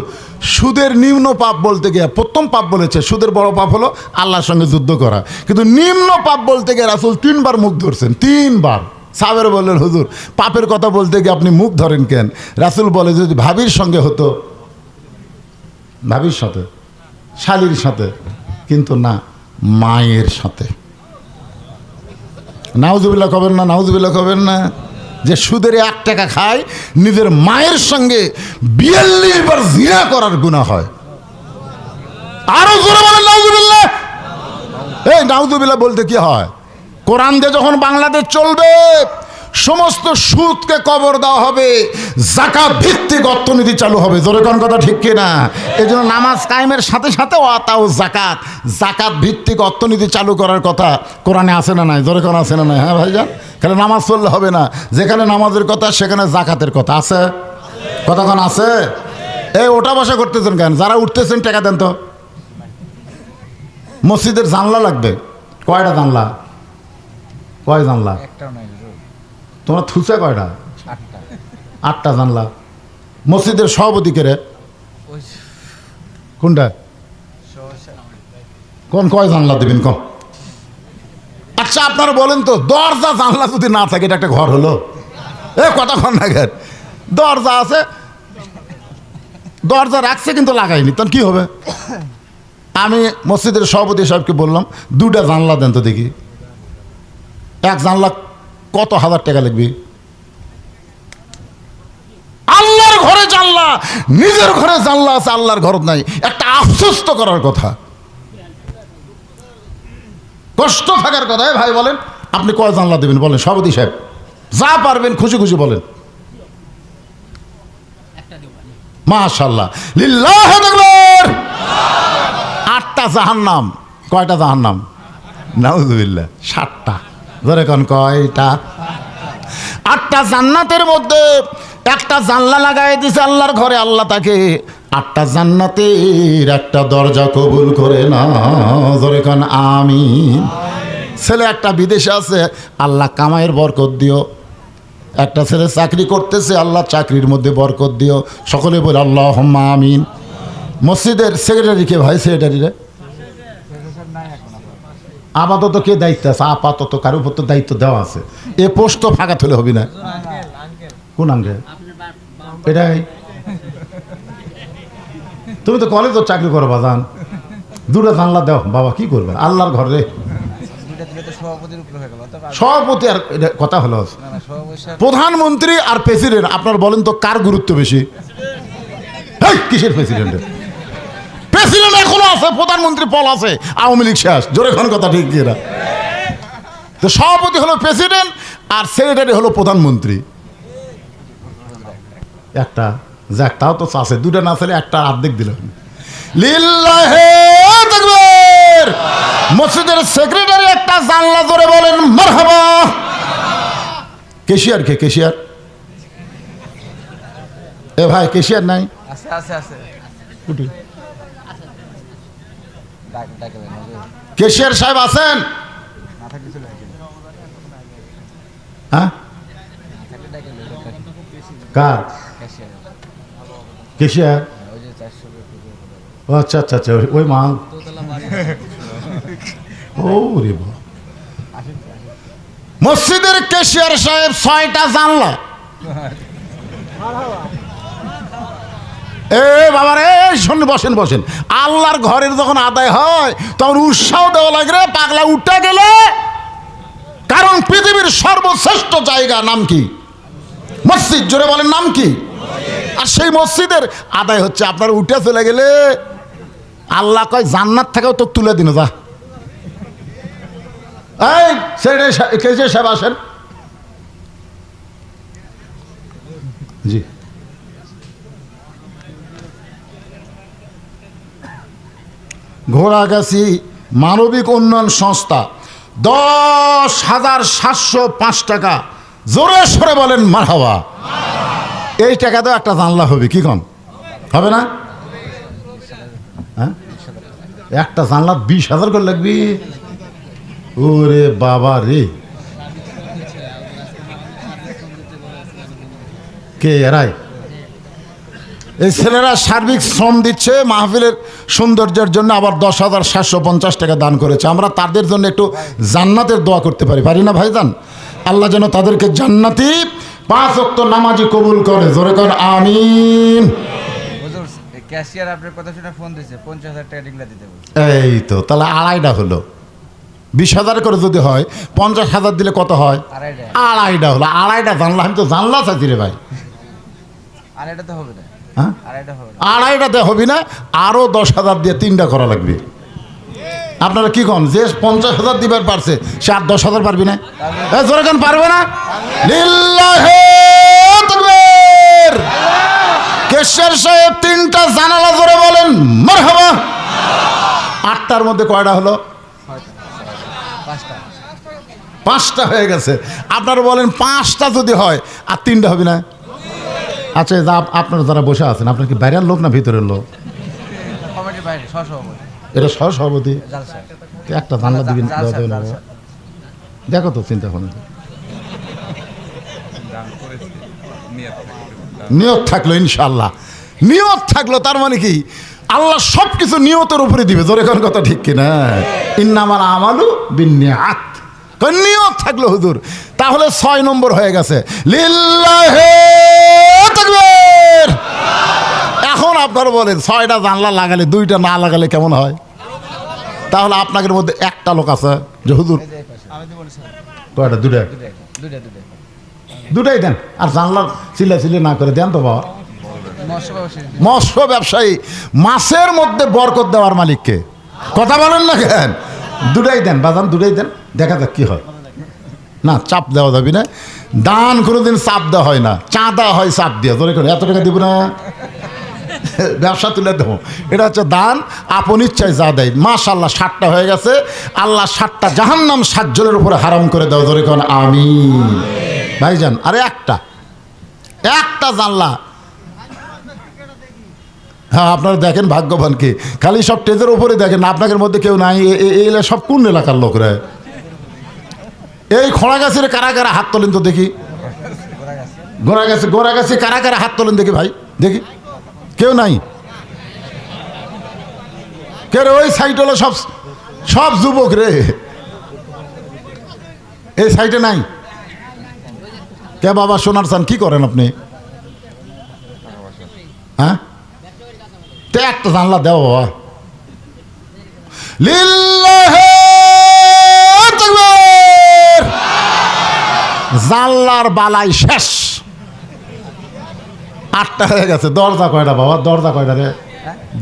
সুদের নিম্ন পাপ বলতে গিয়ে প্রথম পাপ বলেছে, সুদের বড় পাপ হলো আল্লাহর সঙ্গে যুদ্ধ করা, কিন্তু নিম্ন পাপ বলতে গিয়ে রাসূল 3 বার মুখ ধরছেন, 3 বার। সাহাবেরা বললেন হুজুর পাপের কথা বলতে গিয়ে আপনি মুখ ধরেন কেন? রাসূল বলে যদি ভাবির সঙ্গে হতো, ভাবির সাথে, শালীর সাথে, কিন্তু না মায়ের সাথে। নাউজুবিল্লাহ কবেন না, নাউজুবিল্লাহ কবেন না। যে সুদের 1 টাকা খায় নিজের মায়ের সঙ্গে 42 বার জিনা করার গুনাহ হয়। আরো জোরে বলেন নাউজুবিল্লাহ। এই নাউজুবিল্লাহ বলতে কি হয়? কোরআন দিয়ে যখন বাংলাদেশ চলবে সমস্ত সুদকে কবর দেওয়া হবে, যাকাত ভিত্তিক অর্থনীতি চালু হবে। জোরে কোন কথা ঠিক কিনা? এই জন্য নামাজ কায়েমের সাথে সাথে ওয়াতাও যাকাত, যাকাত ভিত্তিক অর্থনীতি চালু করার কথা কোরআনে আছে না নাই? জোরে কোন আছে না নাই? হ্যাঁ ভাইজান, খালি নামাজ পড়লে হবে না, যেখানে নামাজের কথা সেখানে যাকাতের কথা আছে। কতক্ষণ আছে? এই ওটা বসা করতেছেন কেন? যারা উঠতেছেন টাকা দেন তো। মসজিদের জানলা লাগবে। কয়টা জানলা? কয় জানলা? তোমরা থুসে কয়টা? 8টা জানলা। মসজিদের সভাপতি কে রে? কোনটা? কোন কয় জানলা দেবেন কম? আচ্ছা আপনারা বলেন তো, দরজা জানলা যদি না থাকে এটা একটা ঘর হলো? কতক্ষণ লাগে? দরজা আছে, দরজা রাখছে কিন্তু লাগাইনি, তখন কি হবে? আমি মসজিদের সভাপতি সাহেবকে বললাম 2টা জানলা দেন তো দেখি। এক জানলা কত হাজার টাকা লাগবে? আল্লাহর ঘরে জানলা, নিজের ঘরে জানলা আছে, আল্লাহর ঘর নাই। একটা আফসোস তো করার কথা, কষ্ট থাকার কথা। ভাই বলেন আপনি কয় জানলা দেবেন বলেন? সভাপতি সাহেব যা পারবেন খুশি খুশি বলেন। মাশাআল্লাহ, লিল্লাহ আকবার। 8টা জাহান্নাম। কয়টা জাহান্নাম? নাউযুবিল্লাহ, 7টা। ধরে কোন কয়টা? 8টা জান্নাতের মধ্যে একটা জানলা লাগাই দিছে আল্লাহর ঘরে। আল্লাহ তাকে 8টা জান্নাতের একটা দরজা কবুল করে না। ধরে কোন আমিন। ছেলে একটা বিদেশে আছে, আল্লাহ কামাইয়ের বরকত দিও। একটা ছেলে চাকরি করতেছে, আল্লাহ চাকরির মধ্যে বরকত দিও। সকলে বলে আল্লাহুম্মা আমিন। মসজিদের সেক্রেটারি কে ভাই? সেক্রেটারি রে আপাতত কে দায়িত্ব আছে? আপাতত কারোর উপর তো দায়িত্ব দেওয়া আছে। এ পোস্ট তো ফাঁকা তুলে হবে না। কোন আঙ্কেল? এটাই। তুমি তো কলেজও চাকরি করো বাজান, 2টা জানলা দাও বাবা, কি করবে? আল্লাহর ঘরে সভাপতি আর কথা হলো। প্রধানমন্ত্রী আর প্রেসিডেন্ট, আপনার বলেন তো কার গুরুত্ব বেশি? কিসের প্রেসিডেন্টের? প্রেসিডেন্ট এখনো আছে, প্রধানমন্ত্রী পল আছে, আওয়ামী লীগ শেষ। জোরে কোন কথা ঠিক কিনা? তো সভাপতি হলো প্রেসিডেন্ট আর সেক্রেটারি হলো প্রধানমন্ত্রী। একটা যাক, তাও তো আছে। 2টা না ছেলে একটা অর্ধেক দিল। লিল্লাহে তাকবীর। মসজিদের সেক্রেটারি একটা জানলা ধরে বলেন মারহাবা। কেশিয়ার কে? কেশিয়ার? এ ভাই কেশিয়ার নাই? আছে আছে আছে। কেশিয়ার সাহেব আছেন? হ্যাঁ, কার কেশিয়ার? আচ্ছা আচ্ছা আচ্ছা, ওই মাল। ও রে বাবা। মসজিদের কেশিয়ার সাহেব 6টা জানলা। এ বাবা রে, বসেন বসেন। আল্লাহর ঘরের যখন আদায় হয় তখন উৎসাহ দেওয়া লাগে রে পাগলা, উঠে গেলে। কারণ পৃথিবীর সর্বশ্রেষ্ঠ জায়গা নাম কি? মসজিদ। জোরে বলেন নাম কি? আর সেই মসজিদের আদায় হচ্ছে আপনার উঠে চলে গেলে আল্লাহ কয় জান্নাত থেকেও তো তুলে দিন যা। এই সেক্রেটারি সাহেব আসেন। জি, ঘোড়াগাছি মানবিক উন্নয়ন সংস্থা 10,705 টাকা। জোরে সরে বলেন মারহাবা। এই টাকা তো একটা জানলা হবে, কি কম হবে না? হ্যাঁ, একটা জানলা 20,000 করে লাগবে। ওরে বাবা রে, কে এরাই? এই ছেলেরা সার্বিক শ্রম দিচ্ছে মাহফিলের সৌন্দর্যের জন্য, আবার 10,750 টাকা দান করেছে। আমরা তাদের জন্য একটু জান্নাতের দোয়া করতে পারি না ভাইজান? আল্লাহ যেন তাদেরকে জান্নাতি 5 ওয়াক্ত নামাজি কবুল করে। জোরে কর আমিন। ক্যাশিয়ার আপনার কথা শুনে ফোন দিয়েছে, 50,000 টাকা ডিগলা দিতে বলছে। এই তো, তাহলে 2.5টা হলো। 20,000 করে যদি হয় 50,000 দিলে কত হয়? 2.5টা হলো। 2.5টা জানলা। আমি তো জানলা চাইছি রে ভাই। আর এটা তো হবে না। হ্যাঁ, আর এটা হবে না। 2.5টাতে হবে না, আরো 10,000 দিয়ে 3টা করা লাগবে। আপনারা কি কন? যে 50,000 দিবার পারছে সে আর 10,000 পারবি না? জোরে কেন পারবে না? লিল্লাহে তাকবীর। কেশিয়ার সাহেব 3টা জানালা জোরে বলেন মারহাবা। 8টার মধ্যে কয়টা হলো? 5টা হয়ে গেছে। আপনারা বলেন 5টা যদি হয় আর 3টা হবে না? আচ্ছা যা আপনারা যারা বসে আছেন আপনার কি বাইরের লোক না ভিতরের লোক? কমিটির বাইরে সহসভাপতি এটা সহসভাপতি। জালসা একটা জানলা দিবেন জালসা দেবেন জালসা দেখো তো চিন্তা করুন। নিয়ত থাকলো ইনশাল্লাহ, নিয়ত থাকলো তার মানে কি আল্লাহ সব কিছু নিয়তের উপরে দিবে। জোরে কোন কথা ঠিক কিনা? ইন্নামাল আমালু বিন্নিয়াত, নিয়ত থাকলো হুজুর। তাহলে 6 নম্বর হয়ে গেছে লিল্লাহি তাকবীর। এখন আপনারা বলেন 6টা জানলা লাগালে 2টা না লাগালে কেমন হয়? তাহলে আপনাদের মধ্যে একটা লোক আছে যে হুজুর কয়টা? দুটা। দুটাই দেন, আর জানলার চিল্লা না করে দেন তো বাবা। মৎস্য ব্যবসায়ী মাছের মধ্যে বরকত দেওয়ার মালিককে কথা বলেন না কেন? দুটাই দেন বাজান, দুটাই দেন, দেখা যাক কি হয়। না চাপ দেওয়া যাবে না, দান কোনোদিন চাপ দেওয়া হয় না, চাঁদা হয় চাপ দিয়ে। ধরে করে এত টাকা দিব না, ব্যবসা তুলে দেবো। এটা হচ্ছে দান, আপন ইচ্ছায় যা দেয়। মাশাআল্লাহ 7টা হয়ে গেছে। আল্লাহ 7টা জাহান্নাম 7 জনের উপরে হারাম করে দাও। ধরে কোন আমিন ভাইজান। আরে একটা জানলা। হ্যাঁ আপনারা দেখেন ভাগ্যবানকে, খালি সব টেজের উপরে দেখেন, আপনাদের মধ্যে কেউ নাই। এই সব কোন এলাকার লোকরা? এই খোঁড়া গাছের কারা কারা হাত তোলেন তো দেখি। গোড়া গাছে কারা কারা হাত তোলেন দেখি ভাই, দেখি। কেউ নাই? কে রে? ওই সাইড হলো সব যুবক রে, এই সাইডে নাই কে? বাবা সোনার চান কি করেন আপনি? হ্যাঁ তে একটা জানলা দেও বাবা। লিল্লাহি তাকবীর। জানলার বালাই শেষ। 8টা হয়ে গেছে। দরজা কয়টা বাবা? দরজা কয়টা রে?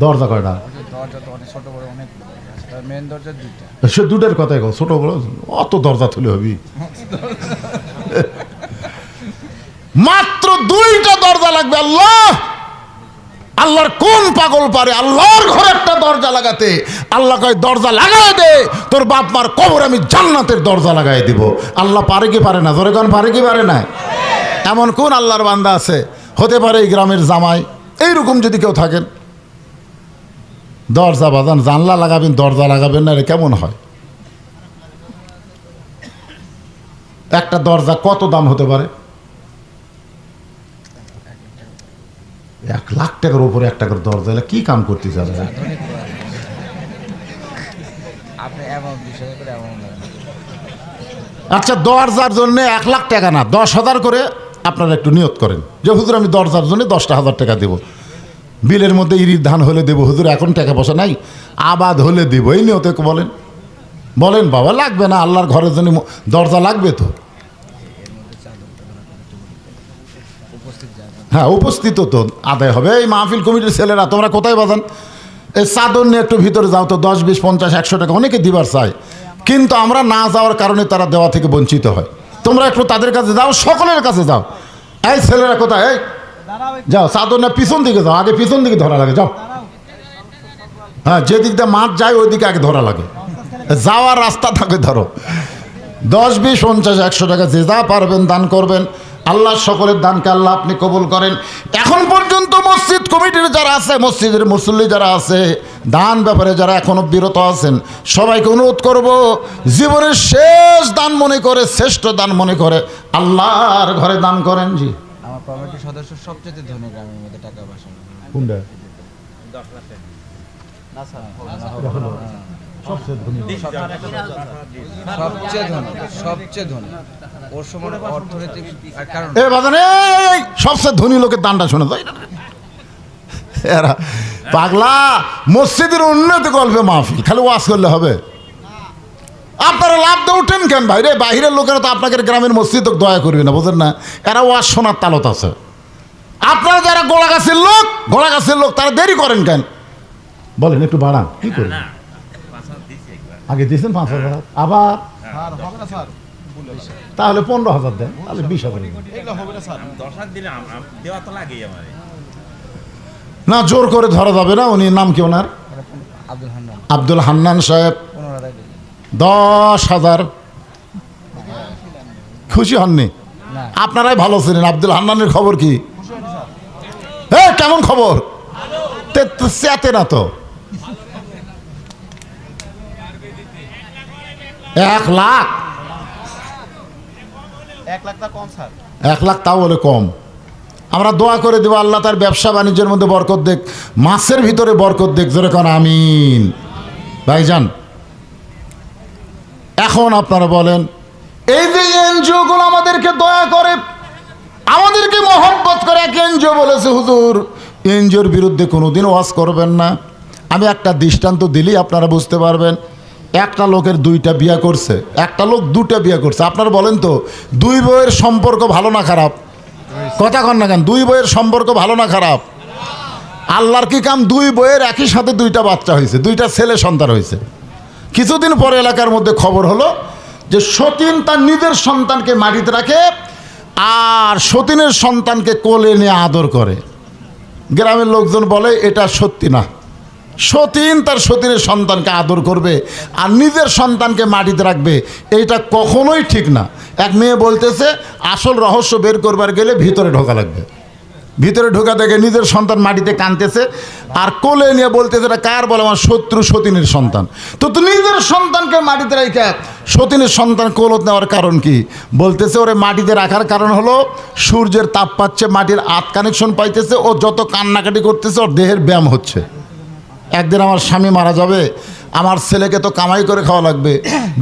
দরজা কয়টা? দরজা তো অনেক ছোট বড় অনেক মেন দরজা 2টা। সে দুটোর কথাই কও, ছোট বড় অত দরজা তুলে হবি? মাত্র 2টা দরজা লাগবে। আল্লাহর কোন পাগল পারে আল্লাহর ঘরে একটা দরজা লাগাতে? আল্লাহ কয় দরজা লাগাই দে, তোর বাপ মার কবর আমি জান্নাতের দরজা লাগাই দিব। আল্লাহ পারে কি পারে না? জোরে কোন পারে কি পারে না? এমন কোন আল্লাহর বান্দা আছে? হতে পারে এই গ্রামের জামাই, এইরকম যদি কেউ থাকেন। দরজা বাজান, জানলা লাগাবেন দরজা লাগাবেন না, রে কেমন হয়? একটা দরজা কত দাম হতে পারে? 1 লাখ টাকার উপরে একটা করে দরজা। এলে কি কাম করতেছে? আপনি এমন বিষয় করে এমন আচ্ছা দরজার জন্য 1 লাখ টাকা না, 10,000 করে আপনারা একটু নিয়ত করেন যে হুজুর আমি দরজার জন্য 10,000 টাকা দেবো। বিলের মধ্যে ইরির ধান হলে দেবো হুজুর, এখন টাকা পয়সা নাই, আবাদ হলে দেবো। এই নিয়তে বলেন। বলেন বাবা, লাগবে না? আল্লাহর ঘরের জন্য দরজা লাগবে তো। হ্যাঁ উপস্থিত তো আদায় হবে। এই মাহফিল কমিটির ছেলেরা তোমরা কোথায় বাজান? এই চাদর নিয়ে একটু ভিতরে যাও তো, 10, 20, 50, 100 টাকা অনেকে দিবার চায়, কিন্তু আমরা না যাওয়ার কারণে তারা দেওয়া থেকে বঞ্চিত হয়। তোমরা একটু তাদের কাছে যাও, সকলের কাছে যাও। এই ছেলেরা কোথায়? এই যাও, চাদর নিয়ে পিছন দিকে যাও, আগে পিছন দিকে ধরা লাগে, যাও। হ্যাঁ যেদিক দিয়ে মাঠ যায় ওই দিকে আগে ধরা লাগে, যাওয়ার রাস্তা থাকে ধরো। 10, 20, 50, 100 টাকা যে যা পারবেন দান করবেন। আল্লাহ সকলের দানকে আল্লাহ আপনি কবুল করেন। এখন পর্যন্ত মসজিদ কমিটির যারা আছে, মসজিদের মুসল্লি যারা আছে, দান ব্যাপারে যারা এখনো বিরত আছেন, সবাইকে অনুরোধ করব জীবনের শেষ দান মনে করে, শ্রেষ্ঠ দান মনে করে আল্লাহর ঘরে দান করেন। জি আমার কমিটির সদস্য সবচেয়ে ধনী গ্রামের মধ্যে টাকা পয়সা। কোনটা? 10 লাখ টাকা না স্যার, সবচেয়ে ধনী ওর সময় অর্থনৈতিক কারণ। এ বাজারে সবচেয়ে ধনী লোকের দানটা শোনা যায়। এরা পাগলা, মসজিদের উন্নতি গল্পে মাহফিল, খালি ওয়াজ করলে হবে? আপনারা লাভ দিয়ে উঠেন কেন ভাই রে? বাহিরের লোকেরা তো আপনাদের গ্রামের মসজিদ দয়া করবে না, বোঝেন না? এরা ওয়াজ শোনার তালত আছে। আপনারা যারা গোড়া গাছের লোক তারা দেরি করেন কেন? বলেন একটু বাড়ান। কি করেন? আগে দিয়েছেন 5,000, আবার তাহলে 15,000 দেন, তাহলে 20,000 না। জোর করে ধরা যাবে না। উনি নাম কি ওনার? আব্দুল হান্নান সাহেব। 10,000 খুশি হননি? আপনারাই ভালো ছিলেন। আব্দুল হান্নানের খবর কি? কেমন খবর? চেতে না তো। 1 লাখ, 1 লাখ টা কম স্যার। 1 লাখ তাও বলে কম। আমরা দোয়া করে দেবো আল্লাহ তার ব্যবসা বাণিজ্যের মধ্যে বরকত দেখ, মাছের ভিতরে বরকত দেখ, জোরে কোন আমিন। ভাইজান এখন আপনারা বলেন, এই যে এনজিও গুলো আমাদেরকে দয়া করে, আমাদেরকে মহব্বত করে, এক এনজিও বলেছে হুজুর এনজিওর বিরুদ্ধে কোনোদিন ওয়াজ করবেন না। আমি একটা দৃষ্টান্ত দিলেই আপনারা বুঝতে পারবেন। একটা লোকের 2টা বিয়ে করছে, একটা লোক 2টা বিয়ে করছে। আপনারা বলেন তো 2 বউয়ের সম্পর্ক ভালো না খারাপ? কথা কন না কেন? 2 বউয়ের সম্পর্ক ভালো না খারাপ? আল্লাহর কি কাম, 2 বউয়ের একই সাথে 2টা বাচ্চা হয়েছে, 2টা ছেলে সন্তান হয়েছে। কিছুদিন পরে এলাকার মধ্যে খবর হলো যে সতীন তার নিজের সন্তানকে মাটিতে রাখে আর সতীনের সন্তানকে কোলে নিয়ে আদর করে। গ্রামের লোকজন বলে এটা সত্যি না, সতীন তার সতীনের সন্তানকে আদর করবে আর নিজের সন্তানকে মাটিতে রাখবে, এইটা কখনোই ঠিক না। এক মেয়ে বলতেছে আসল রহস্য বের করবার গেলে ভিতরে ঢোকা লাগবে। ভিতরে ঢোকা দেখে নিজের সন্তান মাটিতে কাঁদতেছে আর কোলে নিয়ে বলতেছে এটা কার? বলে আমার শত্রু সতীনের সন্তান। তো নিজের সন্তানকে মাটিতে রেখে সতীনের সন্তান কোলত নেওয়ার কারণ কি? বলতেছে ওরে মাটিতে রাখার কারণ হলো সূর্যের তাপ পাচ্ছে, মাটির আত কানেকশন পাইতেছে, ও যত কান্নাকাটি করতেছে ওর দেহের ব্যায়াম হচ্ছে। একদিন আমার স্বামী মারা যাবে, আমার ছেলেকে তো কামাই করে খাওয়া লাগবে,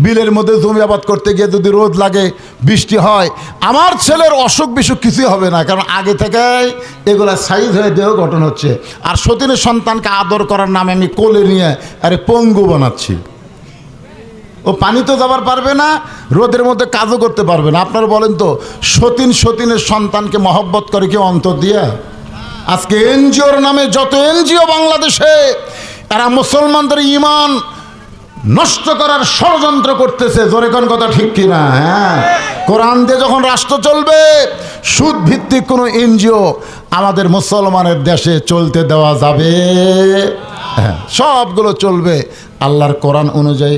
বিলের মধ্যে জমি আবাদ করতে গিয়ে যদি রোদ লাগে, বৃষ্টি হয়, আমার ছেলের অসুখ বিসুখ কিছুই হবে না, কারণ আগে থেকেই এগুলা সাইজ হয়ে দেহ গঠন হচ্ছে। আর সতীনের সন্তানকে আদর করার নামে আমি কোলে নিয়ে আরে পঙ্গু বানাচ্ছি। ও পানি তো যাবার পারবে না, রোদের মধ্যে কাজও করতে পারবে না। আপনারা বলেন তো সতীনের সন্তানকে মহব্বত করে কেউ অন্তর দিয়া? আজকে এনজিওর নামে যত এনজিও বাংলাদেশে, এরা মুসলমানদের ঈমান নষ্ট করার ষড়যন্ত্র করতেছে। জোরে কোন কথা ঠিক কিনা? হ্যাঁ, কোরআন দিয়ে যখন রাষ্ট্র চলবে, সুদ ভিত্তিক কোনো এনজিও আমাদের মুসলমানের দেশে চলতে দেওয়া যাবে? হ্যাঁ, সবগুলো চলবে আল্লাহর কোরআন অনুযায়ী।